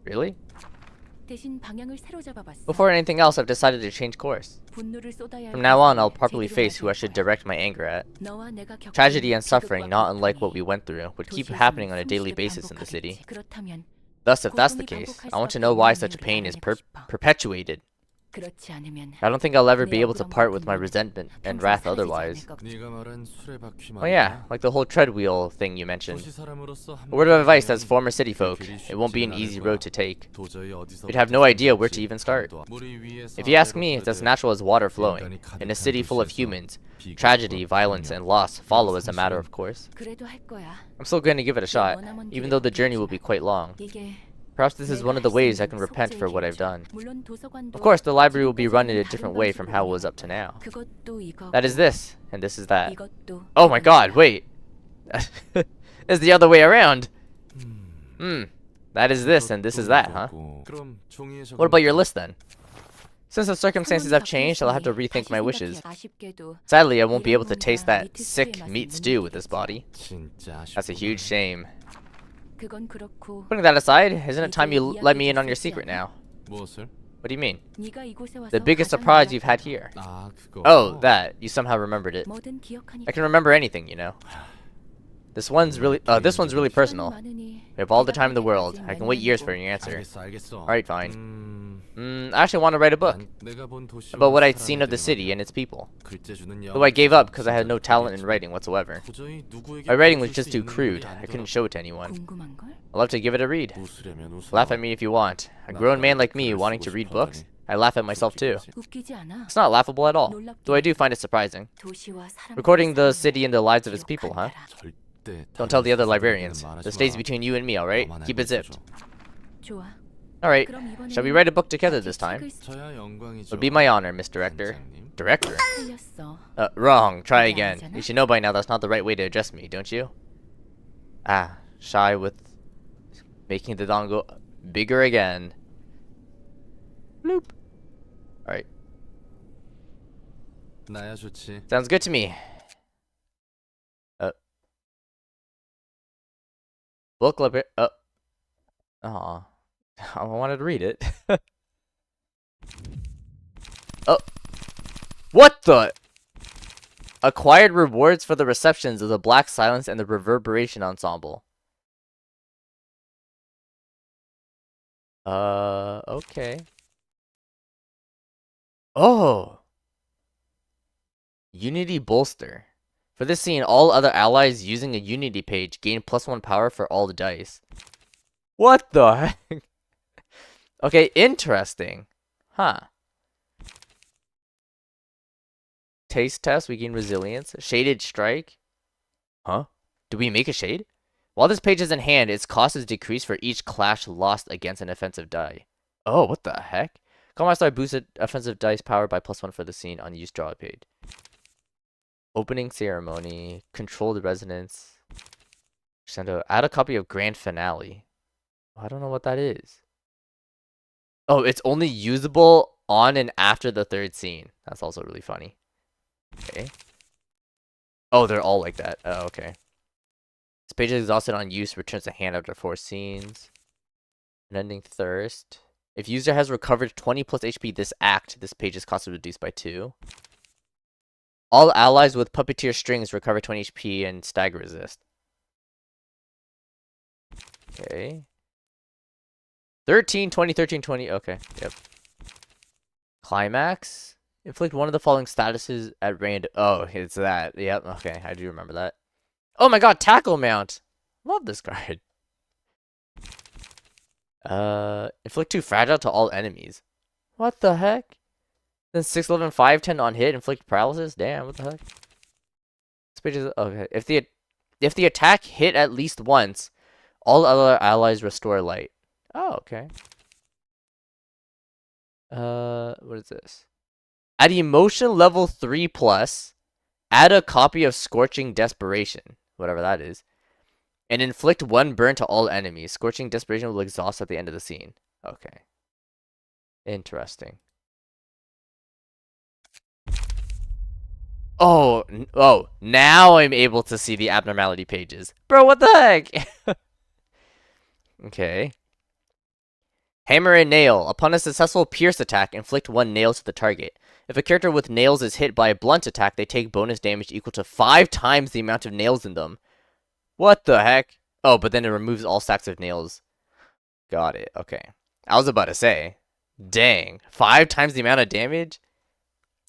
Really? Before anything else, I've decided to change course. From now on, I'll properly face who I should direct my anger at. Tragedy and suffering, not unlike what we went through, would keep happening on a daily basis in the city. Thus, if that's the case, I want to know why such pain is perpetuated. I don't think I'll ever be able to part with my resentment and wrath otherwise. Oh yeah, like the whole treadwheel thing you mentioned. A word of advice as former city folk, it won't be an easy road to take. You'd have no idea where to even start. If you ask me, it's as natural as water flowing. In a city full of humans, tragedy, violence, and loss follow as a matter of course. I'm still going to give it a shot, even though the journey will be quite long. Perhaps this is one of the ways I can repent for what I've done. Of course, the library will be run in a different way from how it was up to now. That is this, and this is that. Oh my god, wait! It's the other way around! That is this, and this is that, huh? What about your list, then? Since the circumstances have changed, I'll have to rethink my wishes. Sadly, I won't be able to taste that sick meat stew with this body. That's a huge shame. Putting that aside, isn't it time you let me in on your secret now? What do you mean? The biggest surprise you've had here. Oh, that. You somehow remembered it. I can remember anything, you know. This one's really personal. We have all the time in the world. I can wait years for your answer. Alright, fine. I actually want to write a book about what I'd seen of the city and its people. Though I gave up because I had no talent in writing whatsoever. My writing was just too crude. I couldn't show it to anyone. I'd love to give it a read. Laugh at me if you want. A grown man like me wanting to read books? I laugh at myself too. It's not laughable at all, though I do find it surprising. Recording the city and the lives of its people, huh? Don't tell the other librarians. This stays between you and me, alright? Keep it zipped. Alright, shall we write a book together this time? It would be my honor, Miss Director. Director? Wrong. Try again. You should know by now that's not the right way to address me, don't you? Ah, shy with making the dango bigger again. Bloop. Alright. Sounds good to me. Book library. Aw. I wanted to read it. Oh. What the? Acquired rewards for the receptions of the Black Silence and the Reverberation Ensemble. Okay. Oh. Unity Bolster. For this scene, all other allies using a Unity page gain +1 power for all the dice. What the heck? Okay, interesting. Huh. Taste test, we gain resilience. Shaded strike. Huh? Do we make a shade? While this page is in hand, its cost is decreased for each clash lost against an offensive die. Oh, what the heck? Combat Star boosted offensive dice power by +1 for the scene on use draw page. Opening ceremony. Control the resonance. Add a copy of Grand Finale. I don't know what that is. Oh, it's only usable on and after the third scene. That's also really funny. Okay. Oh, they're all like that. Oh, okay. This page is exhausted on use. Returns a hand after 4 scenes. Unending Thirst. If user has recovered 20 plus HP this act, this page's cost is reduced by 2. All allies with Puppeteer strings recover 20 HP and stagger resist. Okay. 13, 20, 13, 20. Okay, yep. Climax. Inflict one of the following statuses at random. Oh, it's that. Yep, okay, I do remember that. Oh my god, Tackle Mount. Love this card. Inflict 2 fragile to all enemies. What the heck? Then 6, 11, 5, 10 on hit, inflict paralysis? Damn, what the heck? This page is okay. If the attack hit at least once, all other allies restore light. Oh, okay. What is this? At emotion level 3+, add a copy of Scorching Desperation, whatever that is, and inflict 1 burn to all enemies. Scorching Desperation will exhaust at the end of the scene. Okay. Interesting. Oh, now I'm able to see the abnormality pages. Bro, what the heck? Okay. Hammer and Nail. Upon a successful pierce attack, inflict 1 nail to the target. If a character with nails is hit by a blunt attack, they take bonus damage equal to 5 times the amount of nails in them. What the heck? Oh, but then it removes all stacks of nails. Got it. Okay. I was about to say. Dang. 5 times the amount of damage?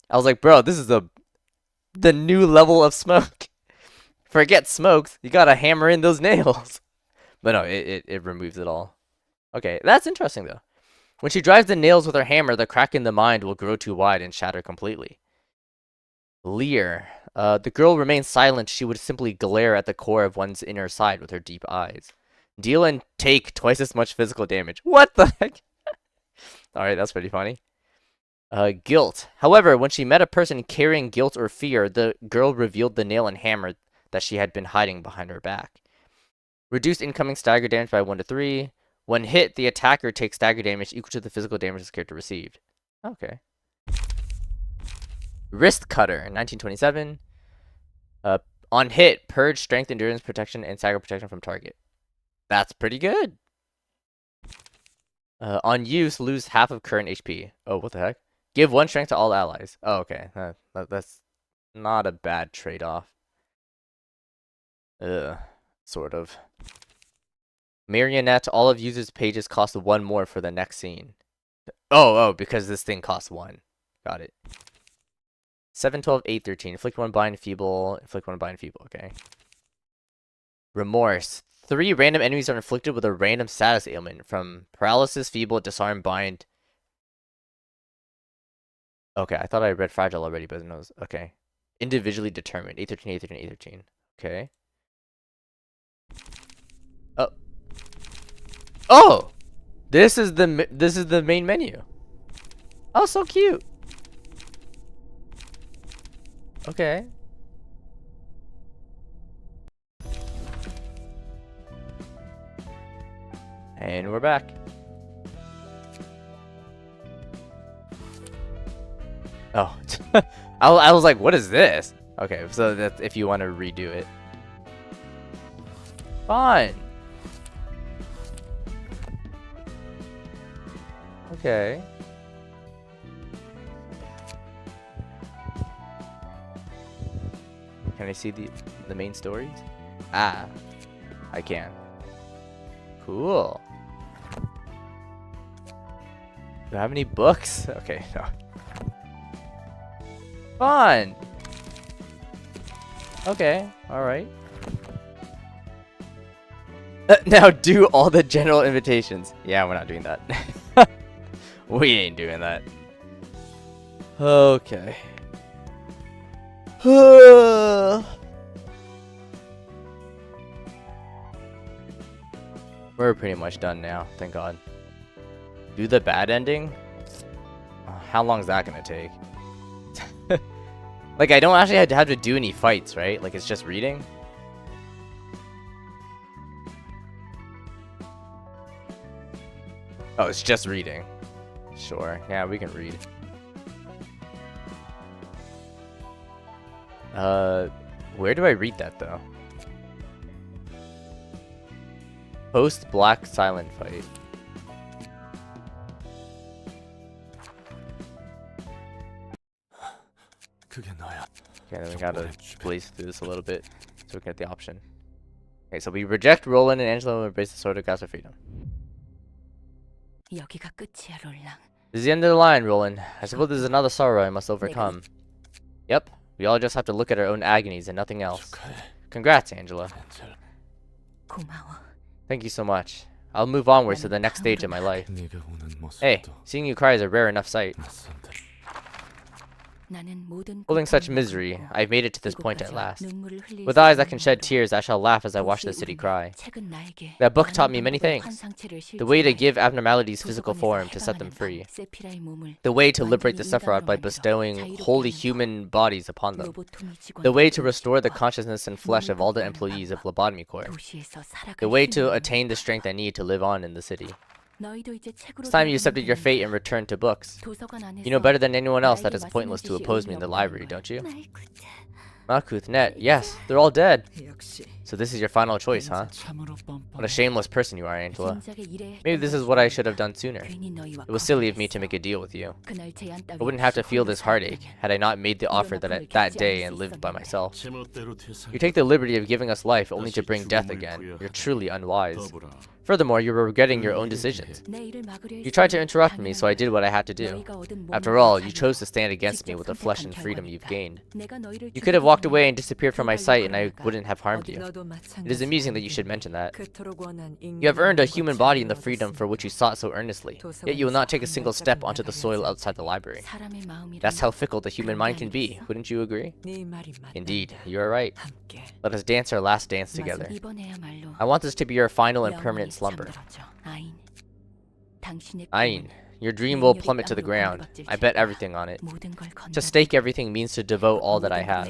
I was like, bro, this is the new level of smoke. Forget smokes. You gotta hammer in those nails. But no, it removes it all. Okay, that's interesting though. When she drives the nails with her hammer, the crack in the mind will grow too wide and shatter completely. Leer. The girl remains silent. She would simply glare at the core of one's inner side with her deep eyes. Deal and take twice as much physical damage. What the heck? Alright, that's pretty funny. Guilt. However, when she met a person carrying guilt or fear, the girl revealed the nail and hammer that she had been hiding behind her back. Reduced incoming stagger damage by 1 to 3. When hit, the attacker takes stagger damage equal to the physical damage this character received. Okay. Wrist Cutter, 1927. On hit, purge strength, endurance, protection, and stagger protection from target. That's pretty good. On use, lose half of current HP. Oh, what the heck? Give 1 strength to all allies. Oh, okay. That's not a bad trade-off. Sort of. Marionette, all of users' pages cost 1 more for the next scene. Oh, because this thing costs 1. Got it. 7, 12, 8, 13. Inflict 1 bind feeble. Inflict 1 bind feeble. Okay. Remorse. 3 random enemies are inflicted with a random status ailment from paralysis, feeble, disarm, bind. Okay, I thought I read fragile already, but no. Okay. Individually determined. 8, 13, 8, 13, 8, 13. Okay. Oh. Oh! This is the main menu. Oh, so cute. Okay. And we're back. Oh. I was like, what is this? Okay, so that's if you want to redo it. Fine. Okay. Can I see the main stories? Ah, I can. Cool. Do I have any books? Okay, no. Fun. Okay, all right. Now do all the general invitations. Yeah, we're not doing that. We ain't doing that. Okay. We're pretty much done now, thank God. Do the bad ending? How long is that gonna take? Like, I don't actually have to do any fights, right? Like, it's just reading? Oh, it's just reading. Sure. Yeah, we can read. Where do I read that, though? Post Black Silent Fight. Okay, then we gotta blaze through this a little bit so we can get the option. Okay, so we reject Roland and Angela and embrace the sword of Gas of Freedom. This is the end of the line, Roland. I suppose there's another sorrow I must overcome. Yep, we all just have to look at our own agonies and nothing else. Congrats, Angela. Thank you so much. I'll move onwards to the next stage of my life. Hey, seeing you cry is a rare enough sight. Holding such misery, I've made it to this point at last. With eyes that can shed tears, I shall laugh as I watch the city cry. That book taught me many things. The way to give abnormalities physical form, to set them free. The way to liberate the Sephiroth by bestowing holy human bodies upon them. The way to restore the consciousness and flesh of all the employees of Lobotomy Corps. The way to attain the strength I need to live on in the city. It's time you accepted your fate and returned to books. You know better than anyone else that it's pointless to oppose me in the library, don't you? Malkuth, Net, yes, they're all dead. So this is your final choice, huh? What a shameless person you are, Angela. Maybe this is what I should have done sooner. It was silly of me to make a deal with you. I wouldn't have to feel this heartache had I not made the offer that day and lived by myself. You take the liberty of giving us life only to bring death again. You're truly unwise. Furthermore, you were regretting your own decisions. You tried to interrupt me, so I did what I had to do. After all, you chose to stand against me with the flesh and freedom you've gained. You could have walked away and disappeared from my sight and I wouldn't have harmed you. It is amusing that you should mention that. You have earned a human body and the freedom for which you sought so earnestly, yet you will not take a single step onto the soil outside the library. That's how fickle the human mind can be, wouldn't you agree? Indeed, you are right. Let us dance our last dance together. I want this to be your final and permanent slumber. Ain, your dream will plummet to the ground. I bet everything on it. To stake everything means to devote all that I have.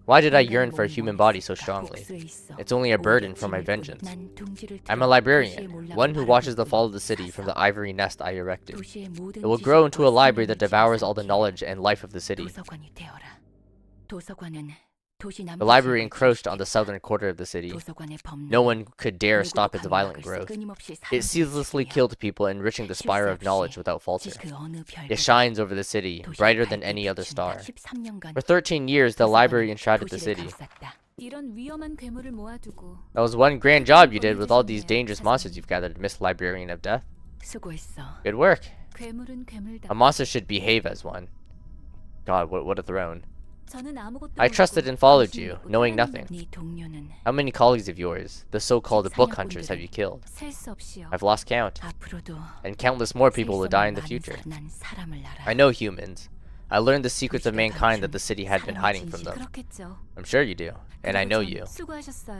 Why did I yearn for a human body so strongly? It's only a burden for my vengeance. I'm a librarian, one who watches the fall of the city from the ivory nest I erected. It will grow into a library that devours all the knowledge and life of the city. The library encroached on the southern quarter of the city. No one could dare stop its violent growth. It ceaselessly killed people, enriching the spire of knowledge without falter. It shines over the city, brighter than any other star. For 13 years, the library enshrouded the city. That was one grand job you did with all these dangerous monsters you've gathered, Miss Librarian of Death. Good work. A monster should behave as one. God, what a throne. I trusted and followed you, knowing nothing. How many colleagues of yours, the so-called book hunters, have you killed? I've lost count. And countless more people will die in the future. I know humans. I learned the secrets of mankind that the city had been hiding from them. I'm sure you do, and I know you.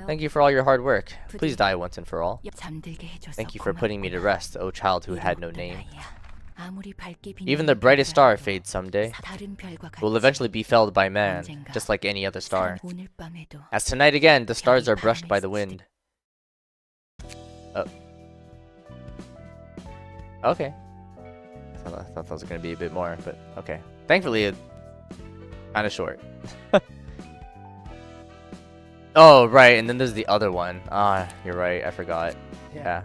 Thank you for all your hard work. Please die once and for all. Thank you for putting me to rest, O child who had no name. Even the brightest star fades someday. Will eventually be felled by man, just like any other star. As tonight again, the stars are brushed by the wind. Oh. Okay. I thought that was gonna be a bit more, but okay. Thankfully, it's kind of short. Oh, right, and then there's the other one. Ah, you're right, I forgot. Yeah.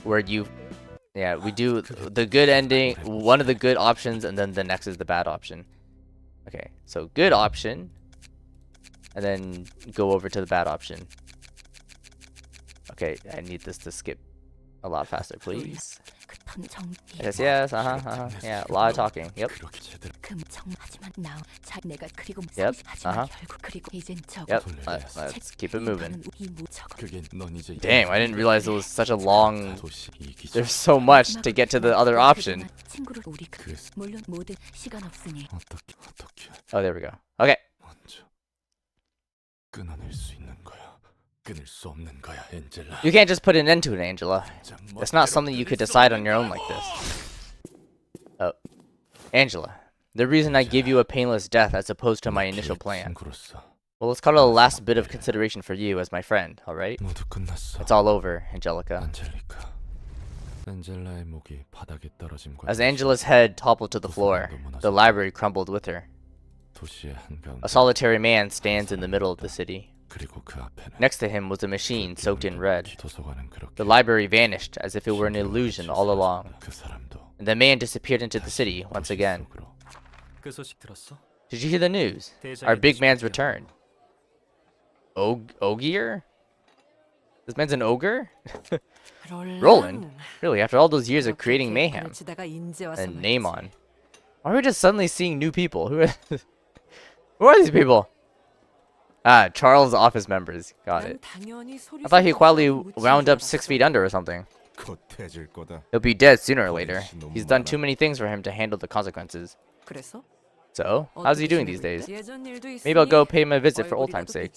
Where you... Yeah, we do the good ending, one of the good options, and then the next is the bad option. Okay, so good option, and then go over to the bad option. Okay, I need this to skip a lot faster, please. Yes, yes, yeah, a lot of talking. Yep. Yep, Yep, let's keep it moving. Damn, I didn't realize it was such a long... There's so much to get to the other option. Oh, there we go. Okay. You can't just put an end to it, Angela. It's not something you could decide on your own like this. Oh. Angela, the reason I give you a painless death as opposed to my initial plan. Well, let's call it a last bit of consideration for you as my friend, alright? It's all over, Angelica. As Angela's head toppled to the floor, the library crumbled with her. A solitary man stands in the middle of the city. Next to him was a machine soaked in red. The library vanished as if it were an illusion all along. And the man disappeared into the city once again. Did you hear the news? Our big man's returned. Ogier? This man's an ogre? Roland? Really, after all those years of creating mayhem? And Namon. Why are we just suddenly seeing new people? Who are these people? Ah, Charles' office members. Got it. I thought he quietly wound up 6 feet under or something. He'll be dead sooner or later. He's done too many things for him to handle the consequences. So, how's he doing these days? Maybe I'll go pay him a visit for old time's sake.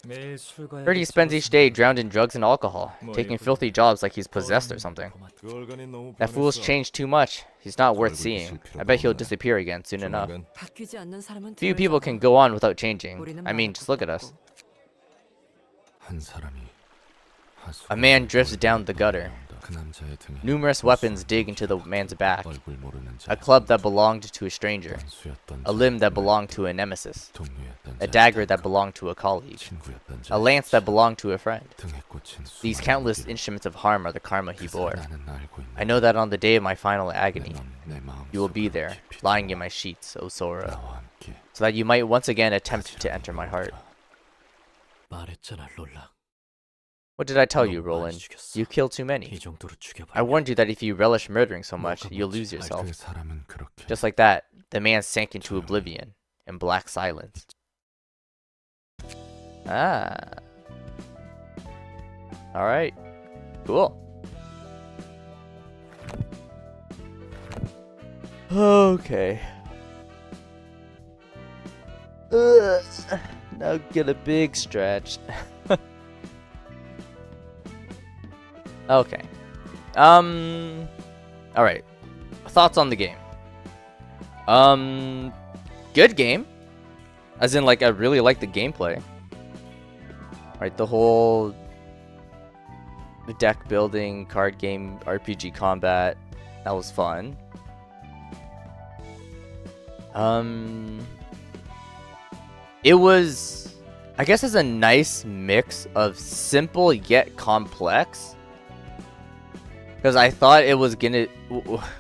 Heard he spends each day drowned in drugs and alcohol, taking filthy jobs like he's possessed or something. That fool's changed too much. He's not worth seeing. I bet he'll disappear again soon enough. Few people can go on without changing. I mean, just look at us. A man drifts down the gutter. Numerous weapons dig into the man's back. A club that belonged to a stranger. A limb that belonged to a nemesis. A dagger that belonged to a colleague. A lance that belonged to a friend. These countless instruments of harm are the karma he bore. I know that on the day of my final agony, you will be there, lying in my sheets, O Sora, so that you might once again attempt to enter my heart. What did I tell you, Roland? You killed too many. I warned you that if you relish murdering so much, you'll lose yourself. Just like that, the man sank into oblivion and black silence. Ah. Alright. Cool. Okay. Now get a big stretch. Okay. Alright. Thoughts on the game. Good game. As in, like, I really like the gameplay. Right, the whole deck building, card game, RPG combat. That was fun. It was, I guess, it's a nice mix of simple yet complex. Because I thought it was gonna,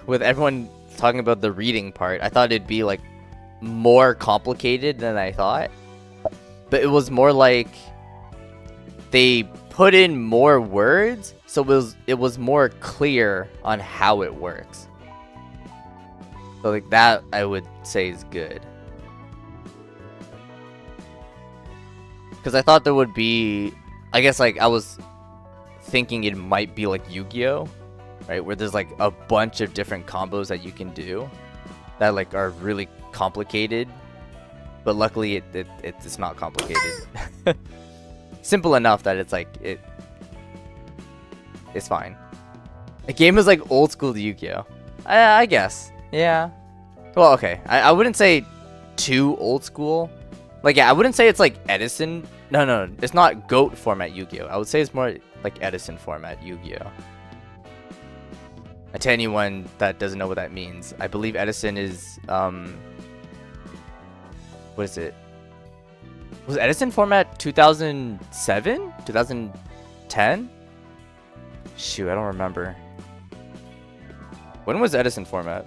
with everyone talking about the reading part, I thought it'd be like more complicated than I thought. But it was more like they put in more words, so it was more clear on how it works. So like that, I would say is good. Because I thought there would be, I guess, like I was thinking it might be like Yu-Gi-Oh! Right, where there's like a bunch of different combos that you can do that like are really complicated, but luckily it's not complicated. Simple enough that it's like it's fine. The game is like old school Yu-Gi-Oh. I guess. Yeah. Well, okay. I wouldn't say too old school. Like, yeah, I wouldn't say it's like Edison. No, it's not GOAT format Yu-Gi-Oh. I would say it's more like Edison format Yu-Gi-Oh. And to anyone that doesn't know what that means, I believe Edison is what is it? Was Edison format 2007? 2010? Shoot, I don't remember. When was Edison format?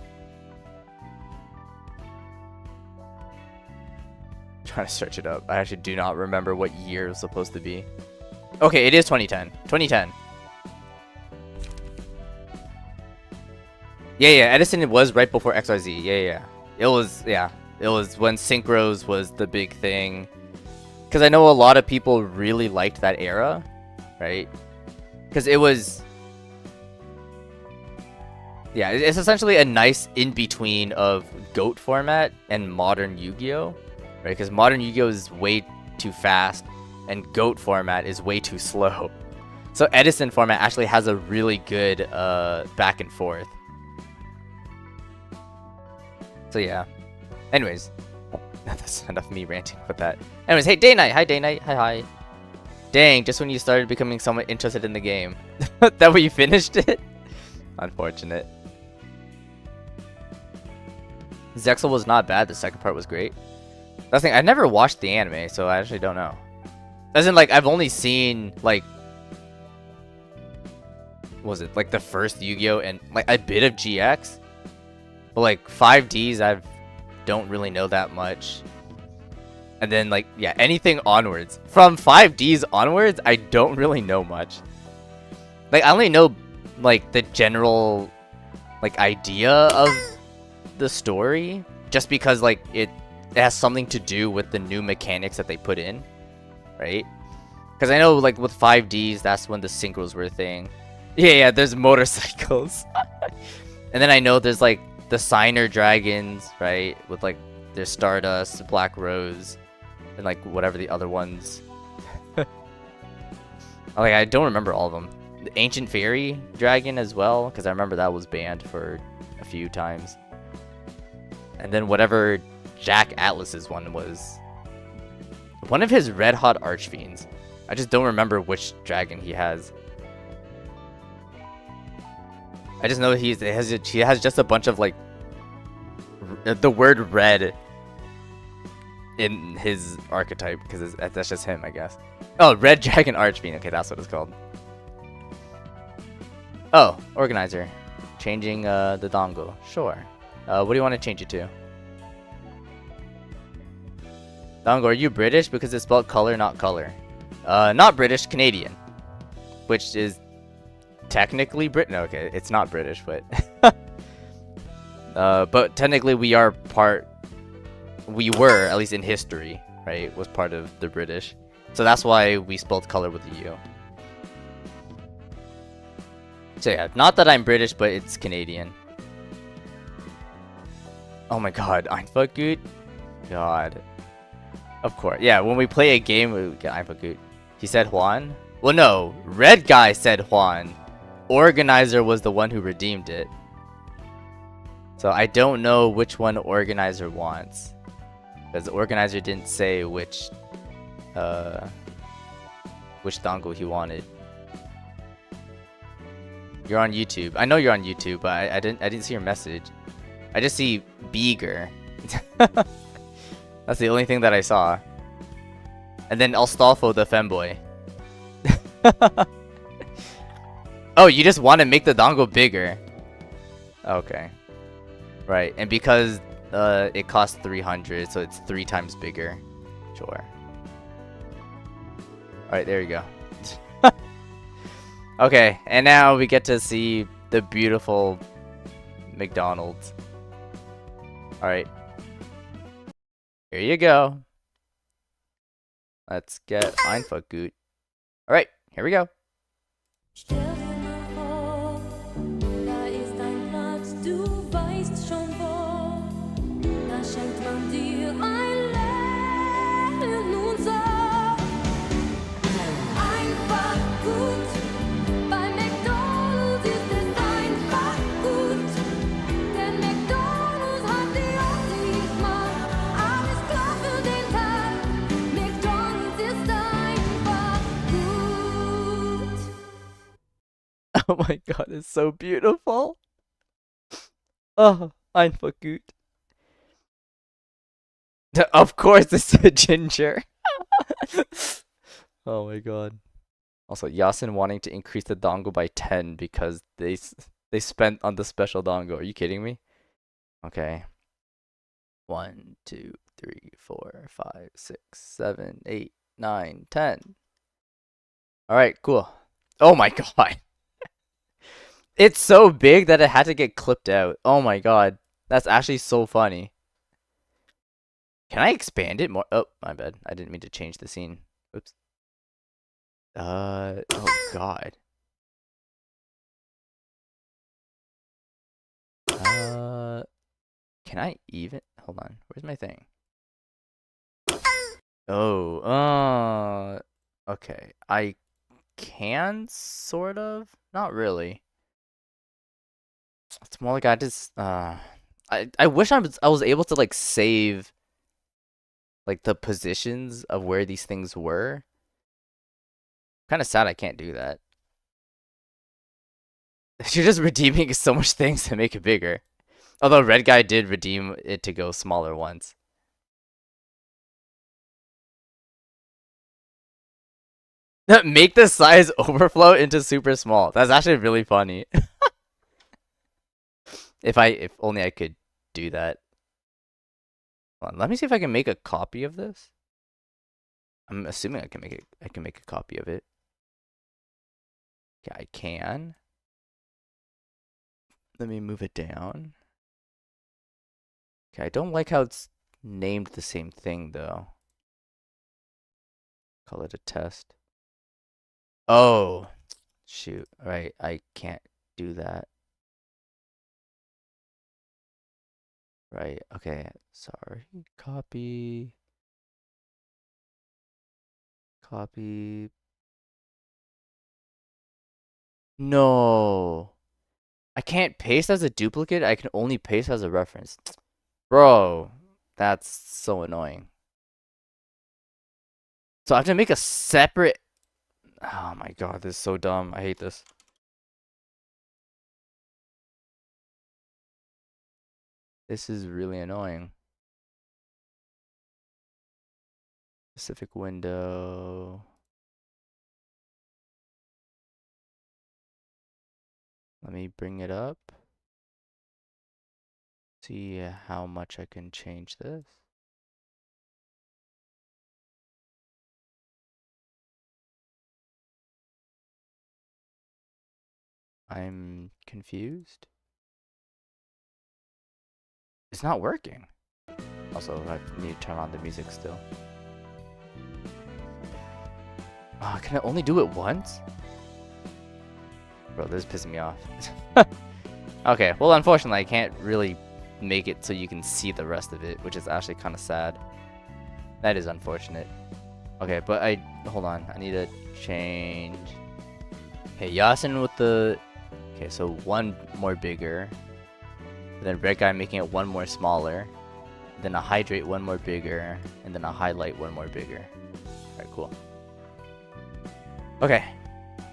Trying to search it up. I actually do not remember what year it was supposed to be. Okay, it is 2010. 2010. Yeah, Edison was right before XYZ. Yeah. It was when synchros was the big thing. Because I know a lot of people really liked that era, right? Because it was... Yeah, it's essentially a nice in-between of GOAT format and modern Yu-Gi-Oh! Right? Because modern Yu-Gi-Oh! Is way too fast, and GOAT format is way too slow. So Edison format actually has a really good back and forth. So yeah. Anyways, that's enough of me ranting with that. Anyways, hey, Day Night! Hi, Day Night! Hi. Dang, just when you started becoming somewhat interested in the game. That way you finished it? Unfortunate. Zexel was not bad, the second part was great. That's the thing, I never watched the anime, so I actually don't know. As in, like, I've only seen, like... What was it? Like, the first Yu-Gi-Oh! And, like, a bit of GX? But, like, 5Ds, I don't really know that much. And then, like, yeah, anything onwards. From 5Ds onwards, I don't really know much. Like, I only know, like, the general, like, idea of the story. Just because, like, it has something to do with the new mechanics that they put in. Right? Because I know, like, with 5Ds, that's when the synchros were a thing. Yeah, there's motorcycles. And then I know there's, like, the Signer Dragons, right? With, like, there's Stardust, Black Rose, and, like, whatever the other ones. Like, I don't remember all of them. The Ancient Fairy Dragon as well, because I remember that was banned for a few times. And then whatever Jack Atlas's one was. One of his Red Hot Archfiends. I just don't remember which dragon he has. I just know he has just a bunch of, like, the word red in his archetype, because that's just him, I guess. Oh, Red Dragon Archfiend. Okay, that's what it's called. Oh, organizer. Changing the dango. Sure. What do you want to change it to? Dango, are you British? Because it's spelled color, not color. Not British, Canadian. Which is technically Brit. No, okay, it's not British, but but technically we are part. We were, at least in history, right? Was part of the British, so that's why we spelled color with a U. So yeah, not that I'm British, but it's Canadian. Oh my God, einfach gut. God, of course, yeah. When we play a game, we get einfach gut. He said Juan. Well, no, red guy said Juan. Organizer was the one who redeemed it. So I don't know which one Organizer wants. Because the Organizer didn't say which dango he wanted. You're on YouTube. I know you're on YouTube, but I didn't see your message. I just see Beager. That's the only thing that I saw. And then Astolfo the femboy. Oh, you just want to make the dango bigger. Okay. Right, and because it costs 300, so it's 3 times bigger. Sure. Alright, there you go. Okay, and now we get to see the beautiful McDonald's. Alright. Here you go. Let's get einfach gut. Alright, here we go. Stell dir mal vor, da ist ein Platz, du weißt schon wo, da schenkt Oh my god, it's so beautiful. Oh, einfach gut. Of course, it's a ginger. Oh my god. Also, Yasin wanting to increase the dango by 10 because they spent on the special dango. Are you kidding me? Okay. 1, 2, 3, 4, 5, 6, 7, 8, 9, 10. All right, cool. Oh my god. It's so big that it had to get clipped out. Oh my god. That's actually so funny. Can I expand it more? Oh, my bad. I didn't mean to change the scene. Oops. Oh god. Can I even? Hold on. Where's my thing? Oh, okay. I can sort of, not really. It's more like I just I wish I was able to like save like the positions of where these things were. Kind of sad I can't do that. You're just redeeming so much things to make it bigger. Although Red Guy did redeem it to go smaller once. Make the size overflow into super small. That's actually really funny. If only I could do that. Hold on, let me see if I can make a copy of this. I'm assuming I can make a copy of it. Yeah, I can. Let me move it down. Okay, I don't like how it's named the same thing though. Call it a test. Oh, shoot. All right, I can't do that. Right, okay, sorry. Copy. Copy. No. I can't paste as a duplicate. I can only paste as a reference. Bro, that's so annoying. So I have to make a separate... Oh my god, this is so dumb. I hate this. This is really annoying. Specific window. Let me bring it up. See how much I can change this. I'm confused. It's not working. Also, I need to turn on the music still. Can I only do it once? Bro, this is pissing me off. Okay, well, unfortunately, I can't really make it so you can see the rest of it, which is actually kind of sad. That is unfortunate. Okay, but hold on. I need to change. Okay, Yasin with the... Okay, so one more bigger. Then Red Guy making it one more smaller. Then a Hydrate one more bigger. And then a Highlight one more bigger. Alright, cool. Okay.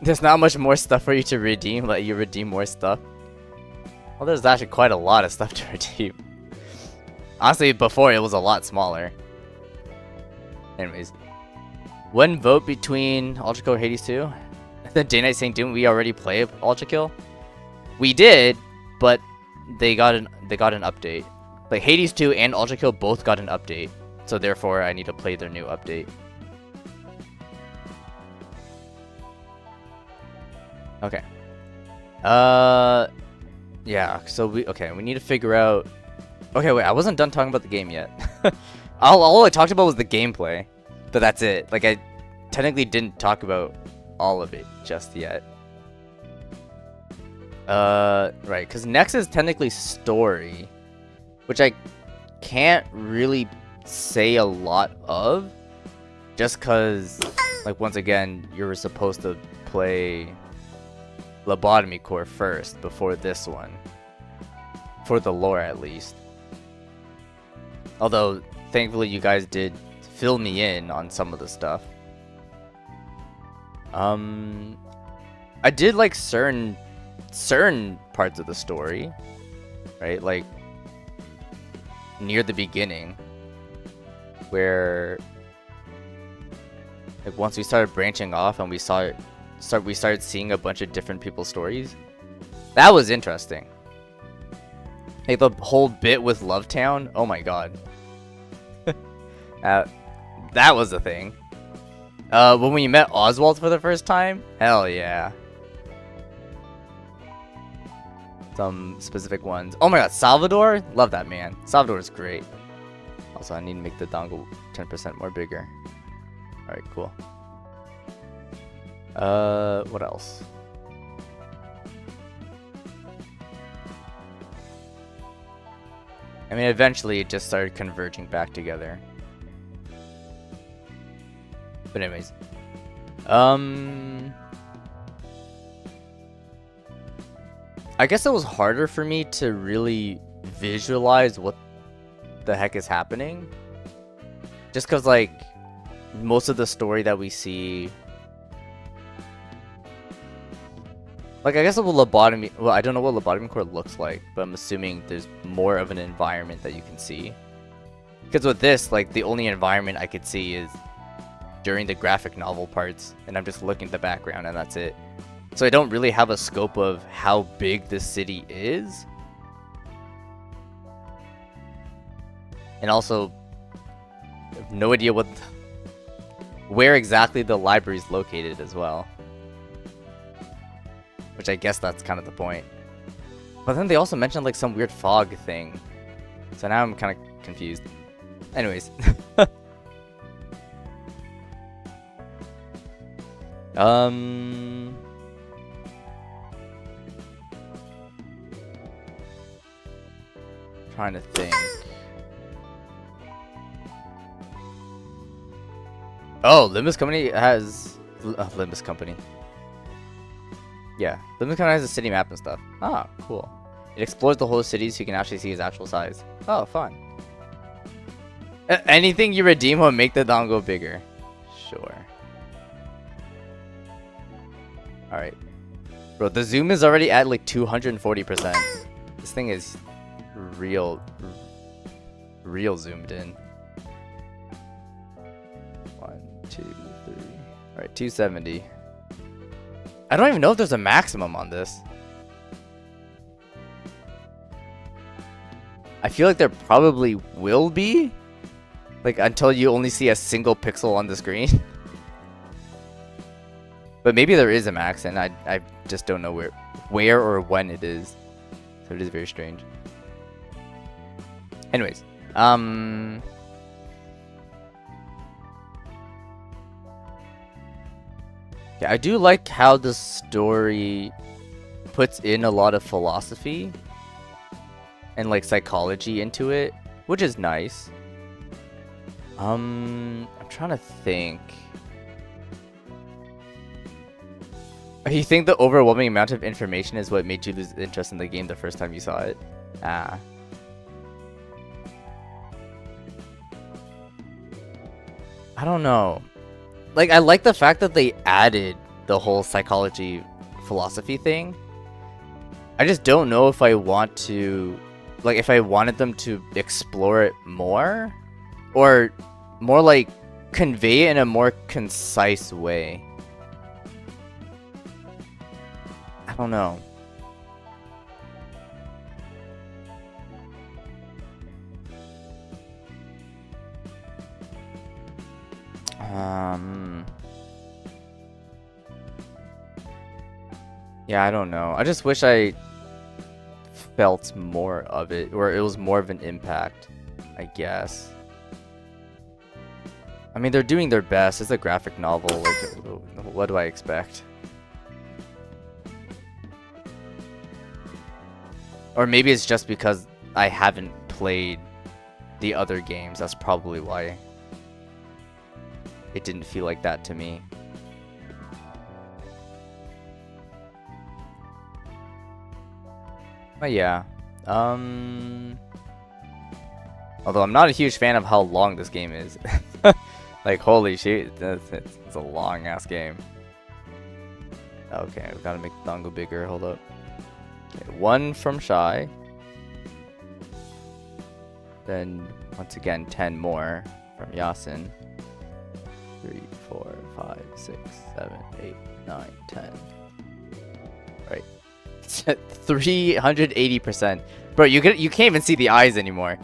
There's not much more stuff for you to redeem. Let you redeem more stuff. Well, there's actually quite a lot of stuff to redeem. Honestly, before it was a lot smaller. Anyways. One vote between Ultra Kill or Hades 2. Then Day Night saying, didn't we already play Ultra Kill? We did, but they got an update. Like Hades 2 and Ultra Kill both got an update. So therefore I need to play their new update. Okay. Yeah, so we need to figure out... Okay, wait, I wasn't done talking about the game yet. all I talked about was the gameplay. But that's it. Like, I technically didn't talk about all of it just yet. Right, because next is technically story. Which I can't really say a lot of. Just because, like, once again, you were supposed to play... Lobotomy Core first before this one. For the lore, at least. Although, thankfully, you guys did fill me in on some of the stuff. I did like certain parts of the story, right? Like near the beginning, where like once we started branching off and we started seeing a bunch of different people's stories. That was interesting. Like the whole bit with Lovetown. Oh my god. That was a thing. When we met Oswald for the first time, hell yeah. Some specific ones. Oh my god, Salvador? Love that man. Salvador is great. Also, I need to make the dongle 10% more bigger. Alright, cool. What else? I mean, eventually it just started converging back together. But anyways. I guess it was harder for me to really visualize what the heck is happening. Just because, like, most of the story that we see... Like, I guess with lobotomy... Well, I don't know what lobotomy core looks like, but I'm assuming there's more of an environment that you can see. Because with this, like, the only environment I could see is during the graphic novel parts, and I'm just looking at the background, and that's it. So I don't really have a scope of how big this city is. And also, I have no idea where exactly the library is located as well. Which I guess that's kind of the point. But then they also mentioned like some weird fog thing. So now I'm kind of confused. Anyways. Trying to think. Oh, Limbus Company has... Limbus Company. Yeah, Limbus Company has a city map and stuff. Ah, cool. It explores the whole city so you can actually see its actual size. Oh, fun. Anything you redeem will make the dongle bigger. Sure. Alright. Bro, the zoom is already at like 240%. This thing is real zoomed in. 1, 2, 3. Alright, 270. I don't even know if there's a maximum on this. I feel like there probably will be. Like, until you only see a single pixel on the screen. But maybe there is a max, and I just don't know where or when it is. So it is very strange. Anyways, yeah, I do like how the story puts in a lot of philosophy and like psychology into it, which is nice. I'm trying to think. You think the overwhelming amount of information is what made you lose interest in the game the first time you saw it? Ah. I don't know. Like, I like the fact that they added the whole psychology philosophy thing. I just don't know if I want to... Like, if I wanted them to explore it more? Or more like, convey it in a more concise way. I don't know. Yeah, I don't know. I just wish I felt more of it, or it was more of an impact, I guess. I mean, they're doing their best. It's a graphic novel. Like, what do I expect? Or maybe it's just because I haven't played the other games. That's probably why it didn't feel like that to me. But yeah. Although I'm not a huge fan of how long this game is. Like, holy shit, it's a long ass game. Okay, we gotta make the dango bigger. Hold up. Okay, 1 from Shy. Then, once again, 10 more from Yasin. 3, 4, 5, 6, 7, 8, 9, 10. Right. 380%. Bro, you can't even see the eyes anymore.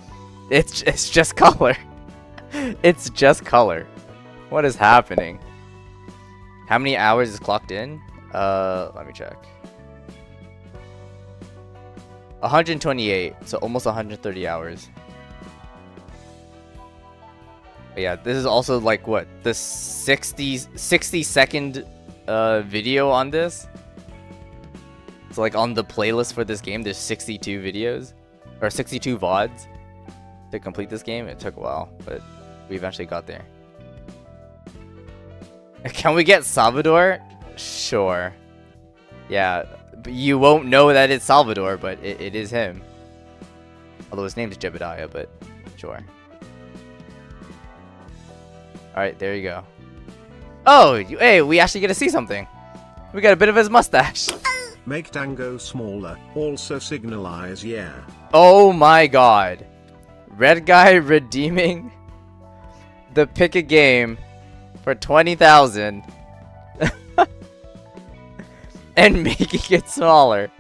It's just color. It's just color. What is happening? How many hours is clocked in? Let me check. 128, so almost 130 hours. But yeah, this is also like what, the 60-second video on this. So like on the playlist for this game, there's 62 videos or 62 VODs to complete this game. It took a while, but we eventually got there. Can we get Salvador? Sure. Yeah, but you won't know that it's Salvador, but it is him. Although his name is Jebediah, but sure. Alright, there you go. Oh, hey, we actually get to see something. We got a bit of his mustache. Make dango smaller, also signalize yeah. Oh my god. Red guy redeeming the pick a game for 20,000 and making it smaller.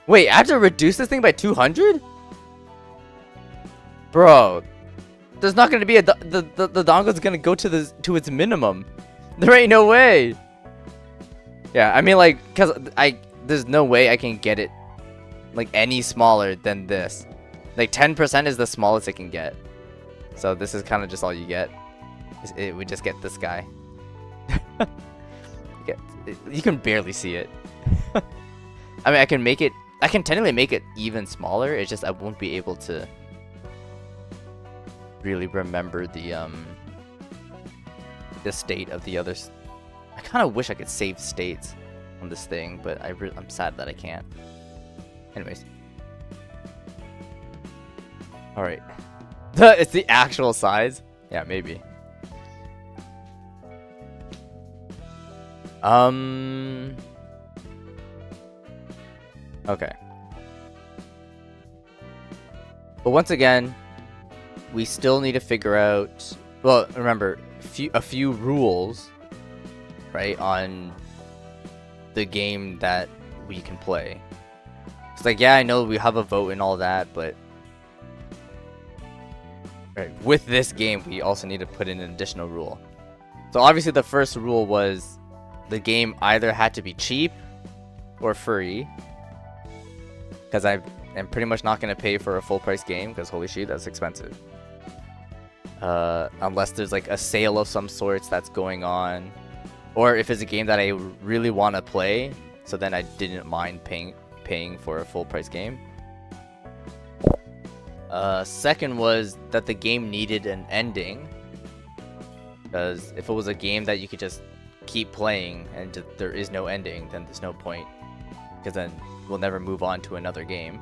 Wait, I have to reduce this thing by 200? Bro, there's not gonna be a the dongo's gonna go to its minimum. There ain't no way. Yeah, I mean like, cause there's no way I can get it like any smaller than this. Like 10% is the smallest it can get. So this is kind of just all you get. We just get this guy. You can barely see it. I mean, I can technically make it even smaller. It's just I won't be able to really remember the state of the others. I kind of wish I could save states on this thing, but I'm sad that I can't. Anyways. Alright. It's the actual size? Yeah, maybe. Okay. But once again, we still need to figure out... Well, remember, a few rules, right, on the game that we can play. It's like, yeah, I know we have a vote and all that, but... Right, with this game, we also need to put in an additional rule. So obviously the first rule was the game either had to be cheap or free. Because I am pretty much not going to pay for a full price game, because holy shit, that's expensive. Unless there's like a sale of some sorts that's going on. Or if it's a game that I really want to play, so then I didn't mind paying for a full price game. Second was that the game needed an ending. Because if it was a game that you could just keep playing and there is no ending, then there's no point. Because then we'll never move on to another game.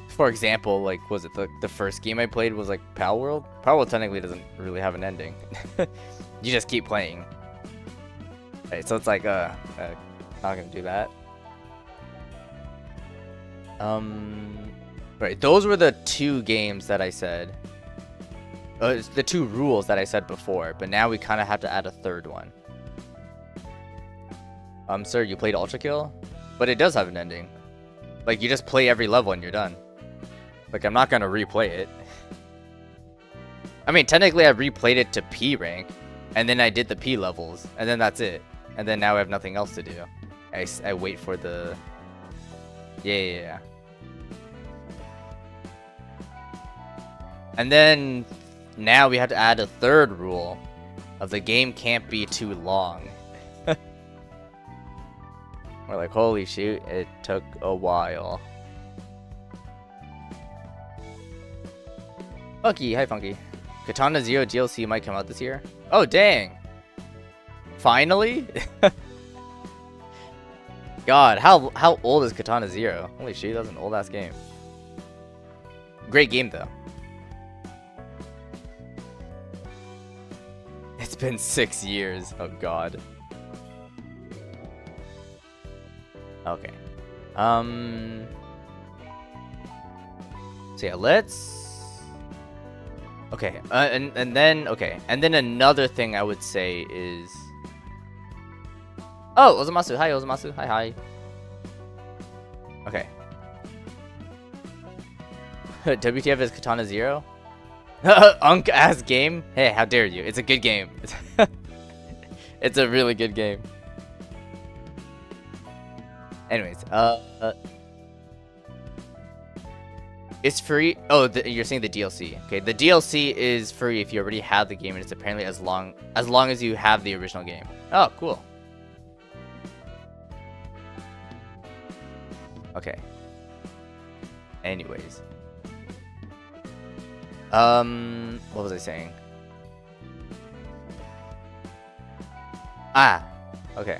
For example, like, was it the first game I played was like Pal World? Pal World technically doesn't really have an ending. You just keep playing. Right, so it's like, not gonna do that. Right, those were the two games that I said. It's the two rules that I said before, but now we kind of have to add a third one. Sir, you played Ultra Kill? But it does have an ending. Like, you just play every level and you're done. Like, I'm not gonna replay it. I mean, technically I replayed it to P rank, and then I did the P levels, and then that's it. And then now I have nothing else to do. I wait for the... Yeah. And then now we have to add a third rule of the game can't be too long. We're like, holy shoot, it took a while. Funky, hi Funky. Katana Zero DLC might come out this year. Oh dang! Finally? God, how old is Katana Zero? Holy shit, that's an old ass game. Great game though. been 6 years. Oh god. Okay. So yeah, let's. Okay. And then another thing I would say is. Oh, Ozamasu. Hi, Ozamasu. Hi. Okay. WTF is Katana Zero? Unk ass game? Hey, how dare you? It's a good game. It's a really good game. Anyways, it's free. Oh, you're saying the DLC. Okay, the DLC is free if you already have the game, and it's apparently as long as you have the original game. Oh, cool. Okay. Anyways. What was I saying? Ah, okay.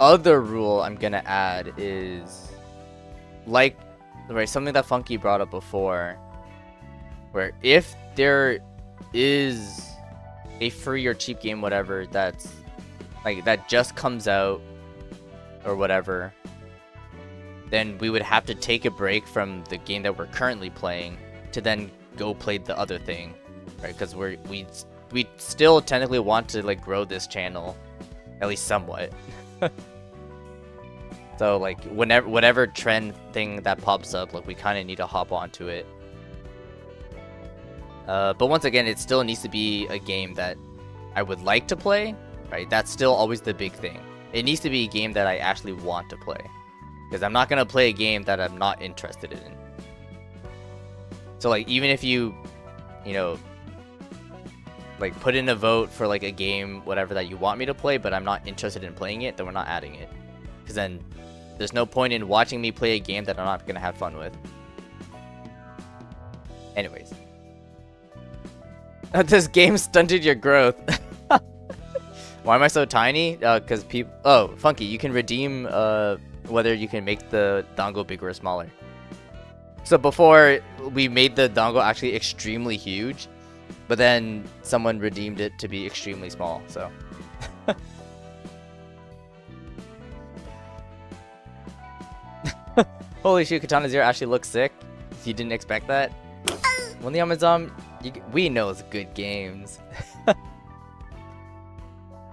Other rule I'm gonna add is like, right, something that Funky brought up before, where if there is a free or cheap game, whatever, that's like that just comes out or whatever, then we would have to take a break from the game that we're currently playing to then go play the other thing, right? Because we still technically want to like grow this channel, at least somewhat. So like whatever trend thing that pops up, like we kind of need to hop onto it. But once again, it still needs to be a game that I would like to play, right? That's still always the big thing. It needs to be a game that I actually want to play. Because I'm not going to play a game that I'm not interested in. So like even if you know, like put in a vote for like a game, whatever that you want me to play, but I'm not interested in playing it, then we're not adding it. Because then there's no point in watching me play a game that I'm not going to have fun with. Anyways. This game stunted your growth. Why am I so tiny? Because people... Oh, Funky, you can redeem whether you can make the dango bigger or smaller. So before, we made the dango actually extremely huge, but then someone redeemed it to be extremely small, so... Holy shit, Katana Zero actually looks sick. You didn't expect that? When the Amazon, we know it's good games.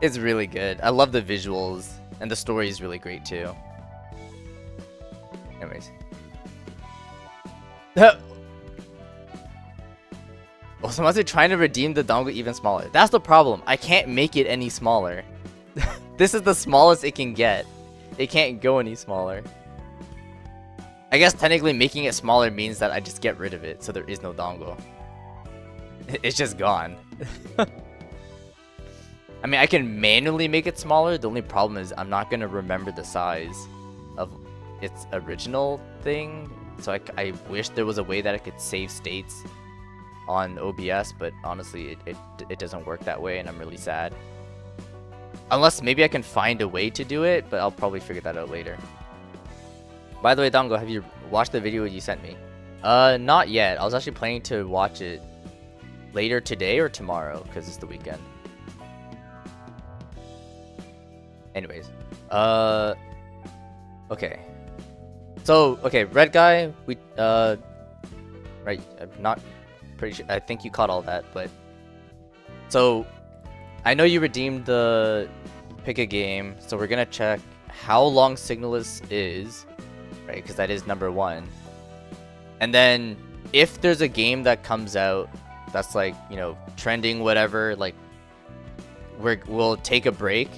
It's really good. I love the visuals, and the story is really great too. Anyways. Oh, someone's trying to redeem the dongle even smaller. That's the problem. I can't make it any smaller. This is the smallest it can get. It can't go any smaller. I guess technically making it smaller means that I just get rid of it, so there is no dongle. It's just gone. I mean, I can manually make it smaller. The only problem is I'm not going to remember the size of its original thing. So I wish there was a way that I could save states on OBS, but honestly, it doesn't work that way, and I'm really sad. Unless maybe I can find a way to do it, but I'll probably figure that out later. By the way, Dango, have you watched the video you sent me? Not yet. I was actually planning to watch it later today or tomorrow, because it's the weekend. Anyways, okay. So, okay, red guy, we, right, I'm not pretty sure, I think you caught all that, but, so, I know you redeemed the pick a game, so we're gonna check how long Signalist is, right, because that is number 1, and then, if there's a game that comes out that's like, you know, trending, whatever, like, we'll take a break,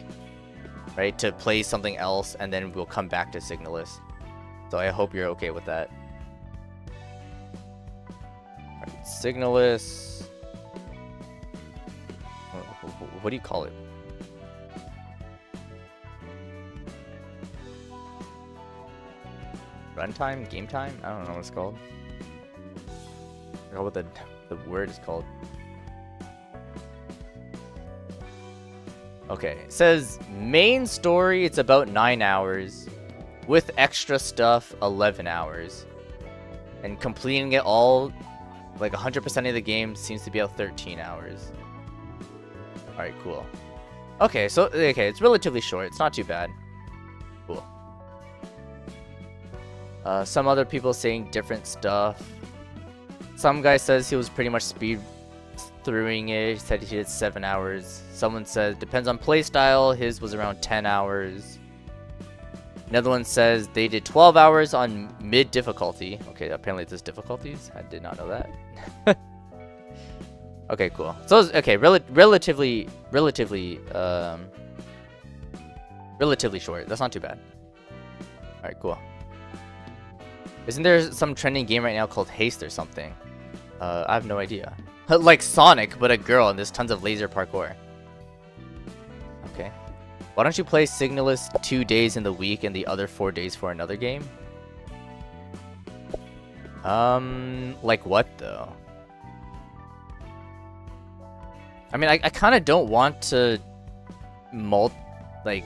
right, to play something else, and then we'll come back to Signalist. So I hope you're okay with that. Right, Signalist. What do you call it? Runtime? Game time? I don't know what it's called. I forgot what the word is called. Okay, it says main story, it's about 9 hours. With extra stuff, 11 hours. And completing it all, like 100% of the game, seems to be about 13 hours. Alright, cool. Okay, so okay, it's relatively short. It's not too bad. Cool. Some other people saying different stuff. Some guy says he was pretty much speed throughing it. He said he did 7 hours. Someone says depends on playstyle. His was around 10 hours. Another one says they did 12 hours on mid difficulty. Okay, apparently there's difficulties. I did not know that. Okay, cool. So okay, relatively short. That's not too bad. All right, cool. Isn't there some trending game right now called Haste or something? I have no idea. Like Sonic, but a girl, and there's tons of laser parkour. Okay. Why don't you play Signalis 2 days in the week and the other 4 days for another game? Like what though? I mean, I kind of don't want to multitask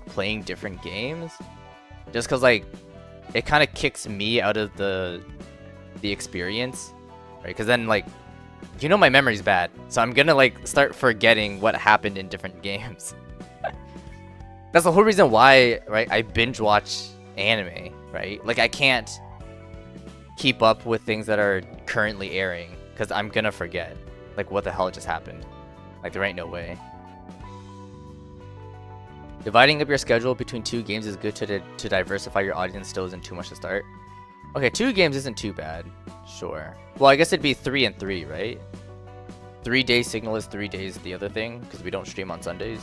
playing different games, just cause like it kind of kicks me out of the experience, right? Cause then like, you know, my memory's bad, so I'm gonna like start forgetting what happened in different games. That's the whole reason why, right? I binge watch anime, right? Like I can't keep up with things that are currently airing, cause I'm gonna forget. Like, what the hell just happened? Like, there ain't no way. Dividing up your schedule between 2 games is good to diversify your audience. Still isn't too much to start. Okay, 2 games isn't too bad. Sure. Well, I guess it'd be 3 and 3, right? 3 days Signal is 3 days the other thing, because we don't stream on Sundays.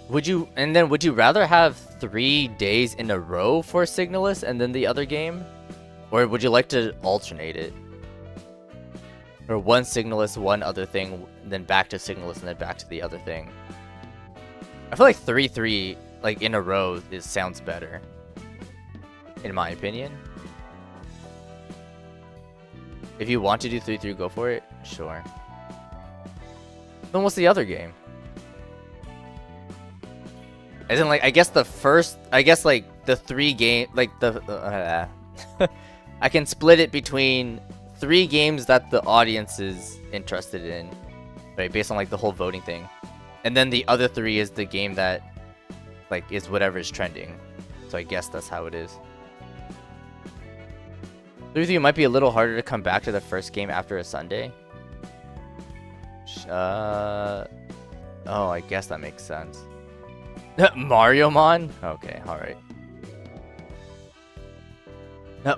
Would you rather have 3 days in a row for Signalis and then the other game? Or would you like to alternate it? Or one Signalis, one other thing, then back to Signalis and then back to the other thing? I feel like 3-3 like in a row sounds better. In my opinion. If you want to do 3-3, go for it. Sure. Then what's the other game? As in, like, I guess like the 3 game, like the I can split it between 3 games that the audience is interested in, right? Based on like the whole voting thing, and then the other 3 is the game that like is whatever is trending. So I guess that's how it is. 3-3 might be a little harder to come back to the first game after a Sunday. Oh, I guess that makes sense. Mario Mon? Okay, alright.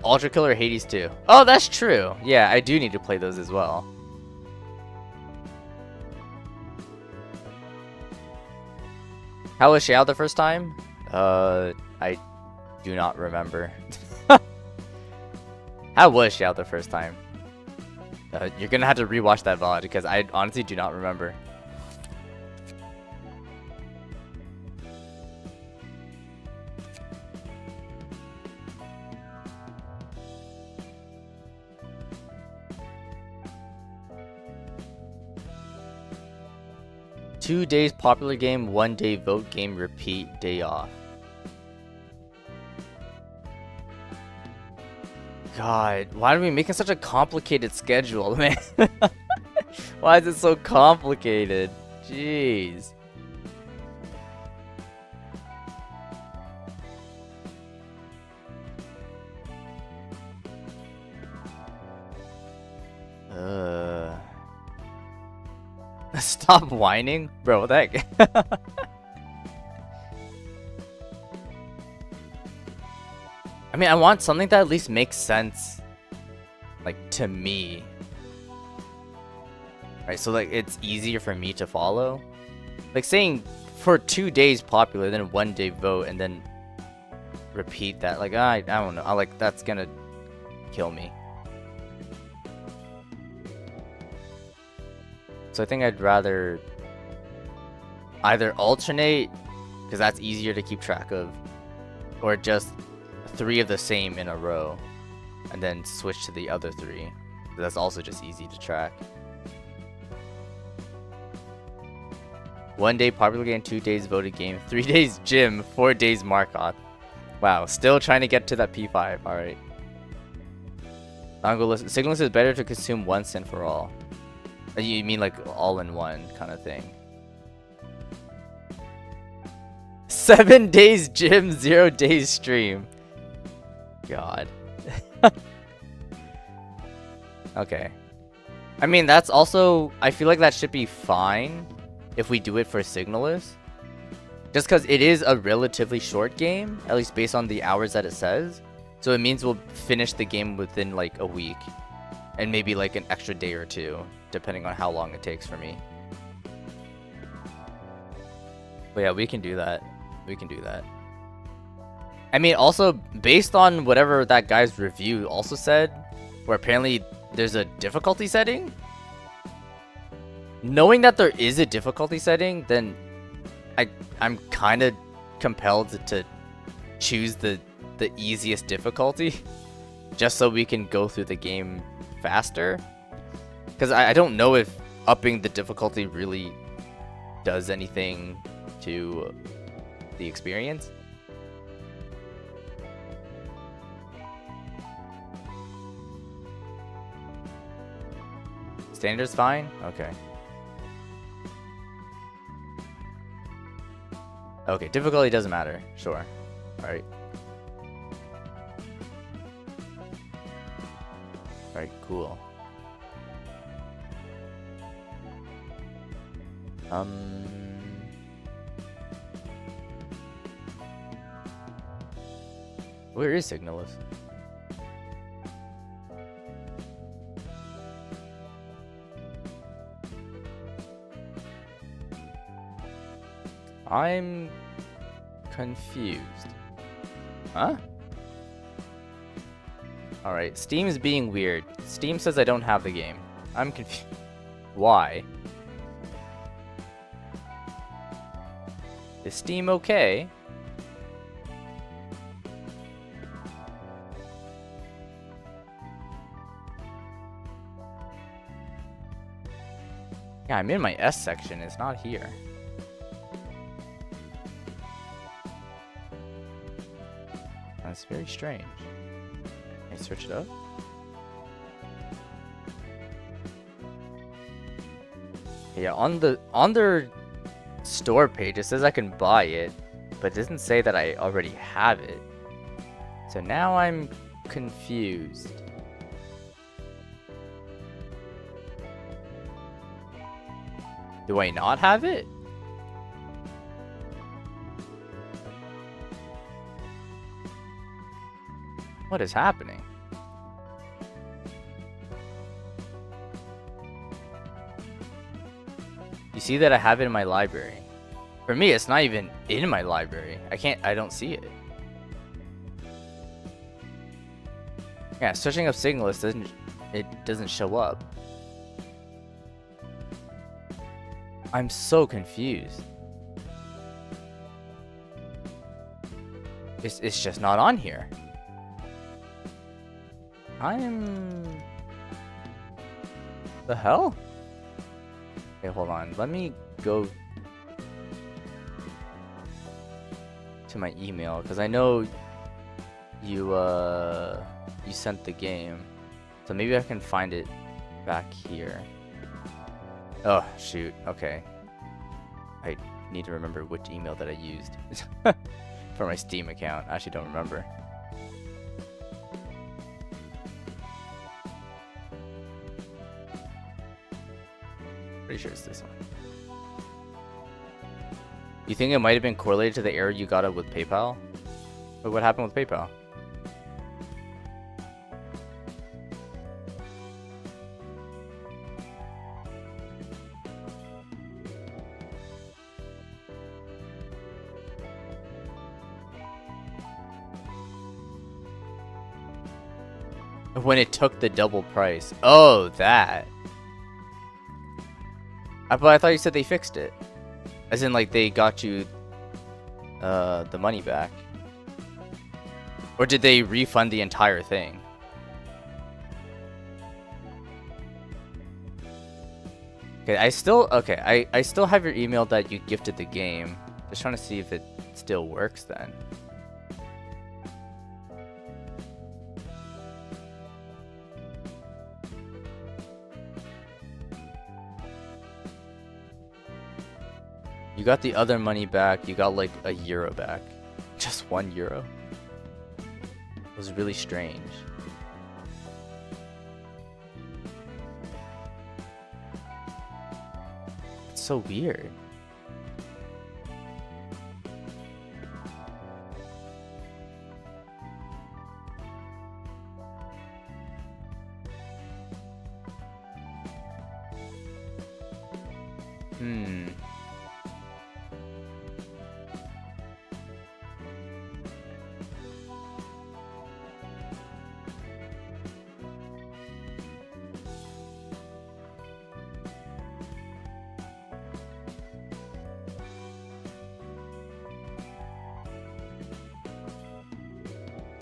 Ultra Killer Hades 2. Oh, that's true. Yeah, I do need to play those as well. How was Xiao the first time? I do not remember. How was Xiao the first time? You're gonna have to rewatch that VOD because I honestly do not remember. Two days popular game, 1 day vote game, repeat, day off. God, why are we making such a complicated schedule, man? Why is it so complicated? Jeez. Stop whining? Bro, what the heck? I mean, I want something that at least makes sense, like, to me. Right, so, like, it's easier for me to follow. Like, saying for 2 days popular, then 1 day vote, and then repeat that. Like, I don't know. Like, that's gonna kill me. So I think I'd rather either alternate, because that's easier to keep track of, or just 3 of the same in a row, and then switch to the other 3. That's also just easy to track. 1 day popular game, 2 days voted game, 3 days gym, 4 days Markoth. Wow, still trying to get to that P5. Alright. Dango list. Signal list is better to consume once and for all. You mean like all in one kind of thing. 7 days gym, 0 days stream. God. Okay. I mean, that's also... I feel like that should be fine if we do it for Signalist. Just because it is a relatively short game, at least based on the hours that it says. So it means we'll finish the game within like a week. And maybe like an extra day or two, depending on how long it takes for me. But yeah, we can do that. We can do that. I mean, also, based on whatever that guy's review also said, where apparently there's a difficulty setting, knowing that there is a difficulty setting, then I'm kind of compelled to choose the easiest difficulty just so we can go through the game faster, because I don't know if upping the difficulty really does anything to the experience. Standard's fine? Okay. Okay, difficulty doesn't matter. Sure. Alright. Alright, cool. Where is Signalist? I'm confused. Huh? Alright, Steam is being weird. Steam says I don't have the game. I'm confused. Why? Is Steam okay? Yeah, I'm in my S section. It's not here. That's very strange. Can I search it up? Yeah, on their store page it says I can buy it, but it doesn't say that I already have it. So now I'm confused. Do I not have it? What is happening? You see that I have it in my library. For me, it's not even in my library. I don't see it. Yeah, searching up Signalist doesn't show up. I'm so confused. It's just not on here. The hell? Okay, hold on. Let me go to my email, because I know you sent the game. So maybe I can find it back here. Oh, shoot. Okay. I need to remember which email that I used for my Steam account. I actually don't remember. Pretty sure it's this one. You think it might have been correlated to the error you got up with PayPal? But what happened with PayPal? When it took the double price. Oh, that. But I thought you said they fixed it. As in, like, they got you the money back. Or did they refund the entire thing? Okay, I still have your email that you gifted the game. Just trying to see if it still works then. You got the other money back. You got like €1 back. Just €1. It was really strange. It's so weird.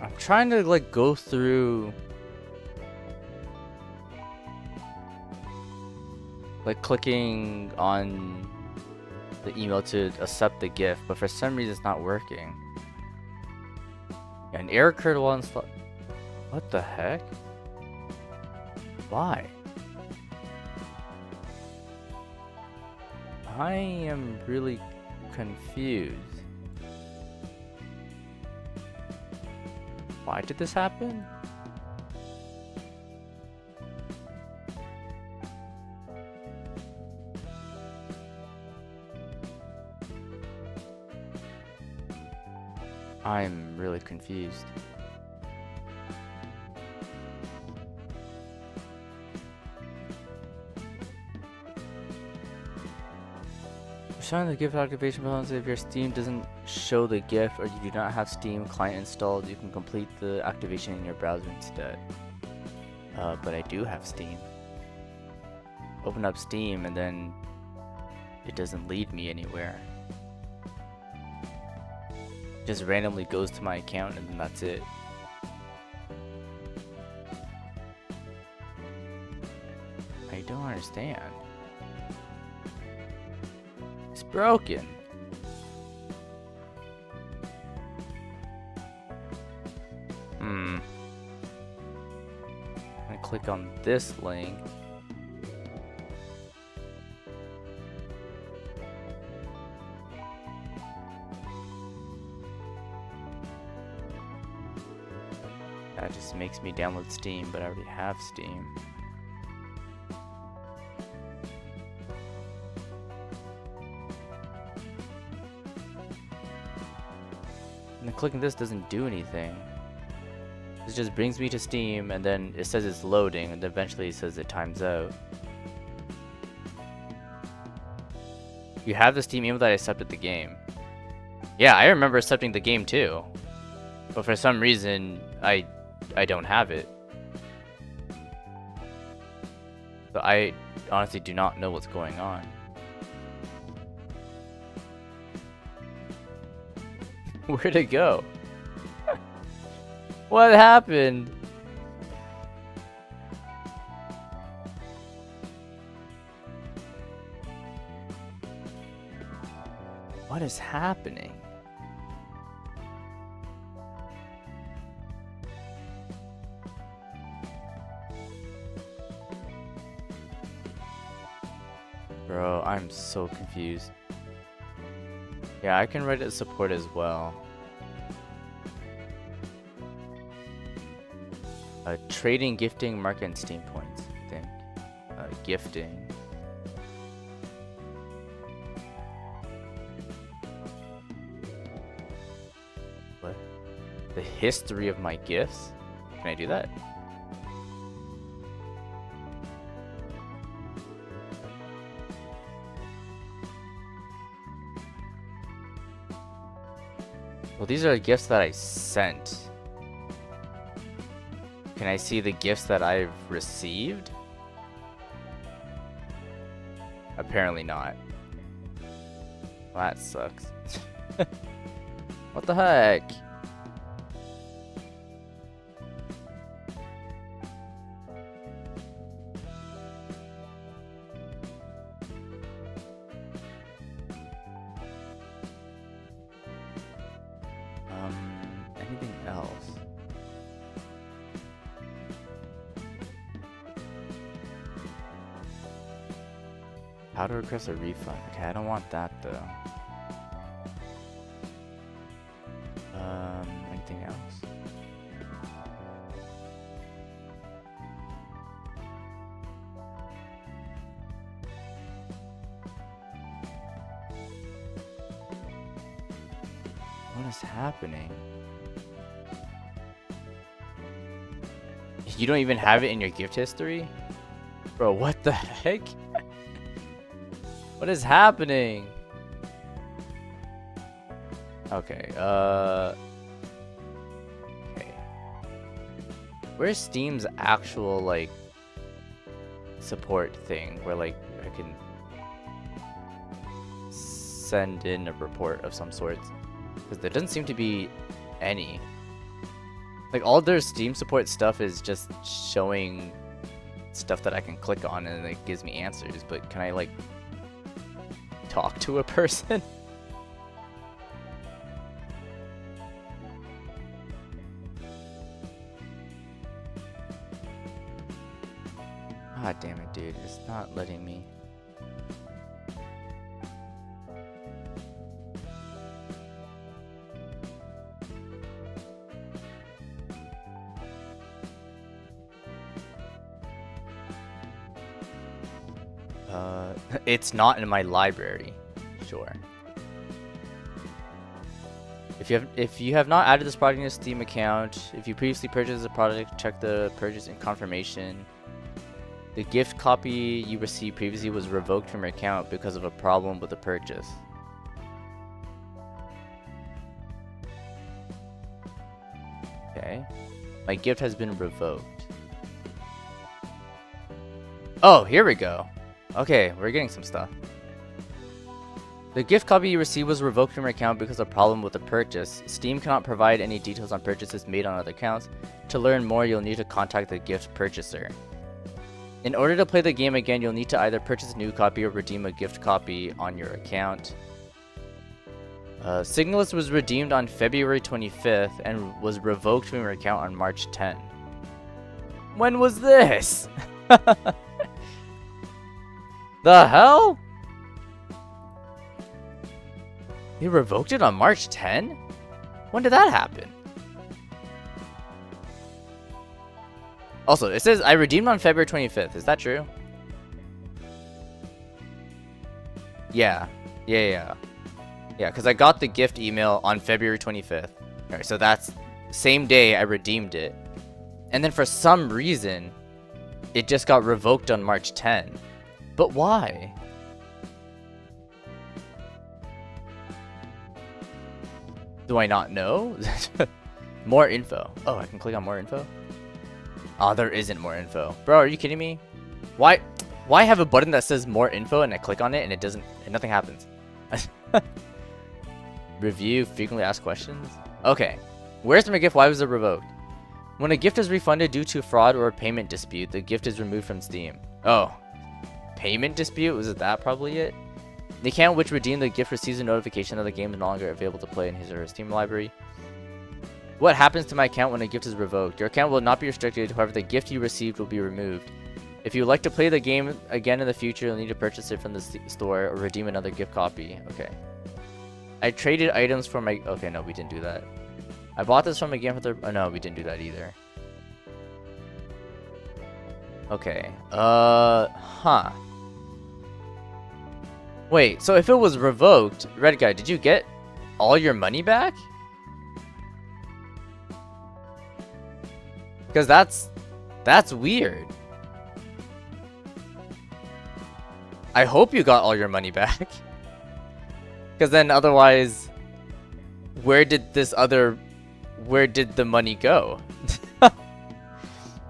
I'm trying to like go through like clicking on the email to accept the gift, but for some reason it's not working. An error occurred while installed. What the heck? Why? I am really confused. Why did this happen? I'm really confused. Showing the gift activation buttons. If your Steam doesn't show the gift or you do not have Steam client installed, you can complete the activation in your browser instead. But I do have Steam. Open up Steam and then it doesn't lead me anywhere. It just randomly goes to my account and then that's it. I don't understand. It's broken. I click on this link. That just makes me download Steam, but I already have Steam. And then clicking this doesn't do anything. It just brings me to Steam and then it says it's loading and then eventually it says it times out. You have the Steam email that I accepted the game. Yeah, I remember accepting the game too. But for some reason, I don't have it. So I honestly do not know what's going on. Where'd it go? What happened? What is happening? Bro, I'm so confused. Yeah, I can Reddit support as well. Trading, gifting, market, and Steam points, I think. Gifting. What? The history of my gifts? Can I do that? Well, these are gifts that I sent. Can I see the gifts that I've received? Apparently not. Well, that sucks. What the heck? else. How to request a refund? Okay, I don't want that though. Anything else? What is happening? You don't even have it in your gift history? Bro, what the heck? What is happening? Okay, okay. Where's Steam's actual, like, support thing where, like, I can send in a report of some sort? Because there doesn't seem to be any. Like, all their Steam support stuff is just showing stuff that I can click on and it gives me answers, but can I, like, talk to a person? God damn it, dude. It's not letting me. It's not in my library. Sure. If you have not added this product in your Steam account, if you previously purchased the product, check the purchase and confirmation. The gift copy you received previously was revoked from your account because of a problem with the purchase. Okay. My gift has been revoked. Oh, here we go. Okay, we're getting some stuff. The gift copy you received was revoked from your account because of a problem with the purchase. Steam cannot provide any details on purchases made on other accounts. To learn more, you'll need to contact the gift purchaser. In order to play the game again, you'll need to either purchase a new copy or redeem a gift copy on your account. Signalist was redeemed on February 25th and was revoked from your account on March 10th. When was this? The hell? You revoked it on March 10? When did that happen? Also, it says I redeemed on February 25th. Is that true? Yeah. Yeah, because I got the gift email on February 25th. Alright, so that's same day I redeemed it. And then for some reason, it just got revoked on March 10. But why? Do I not know? More info. Oh, I can click on more info? Oh, there isn't more info. Bro, are you kidding me? Why have a button that says more info and I click on it and it doesn't, and nothing happens? Review frequently asked questions? Okay. Where's my gift? Why was it revoked? When a gift is refunded due to fraud or a payment dispute, the gift is removed from Steam. Oh. Payment dispute? Was it that probably it? The account which redeemed the gift receives a notification that the game is no longer available to play in his or her Steam library. What happens to my account when a gift is revoked? Your account will not be restricted, however the gift you received will be removed. If you would like to play the game again in the future, you'll need to purchase it from the store or redeem another gift copy. Okay. I traded items for my... Okay, no, we didn't do that. I bought this from a game for the... Oh, no, we didn't do that either. Okay. Huh. Wait, so if it was revoked, Red Guy, did you get all your money back? Because that's weird. I hope you got all your money back. Because then otherwise, where did the money go?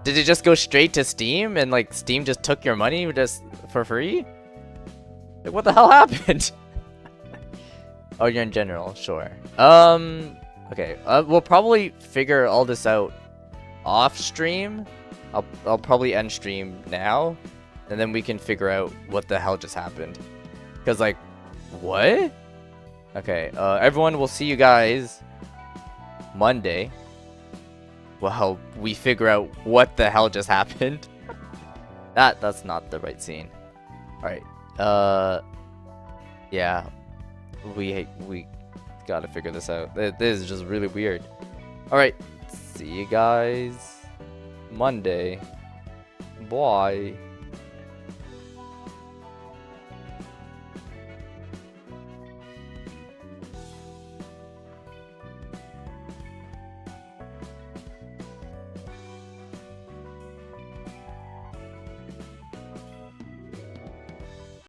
Did it just go straight to Steam and like Steam just took your money just for free? Like, what the hell happened? Oh, you're in general, sure. Okay. We'll probably figure all this out off stream. I'll probably end stream now, and then we can figure out what the hell just happened. Cause like, what? Okay. Everyone, we'll see you guys Monday. while we figure out what the hell just happened. That's not the right scene. All right. Yeah. We gotta figure this out. This is just really weird. All right. See you guys Monday. Bye.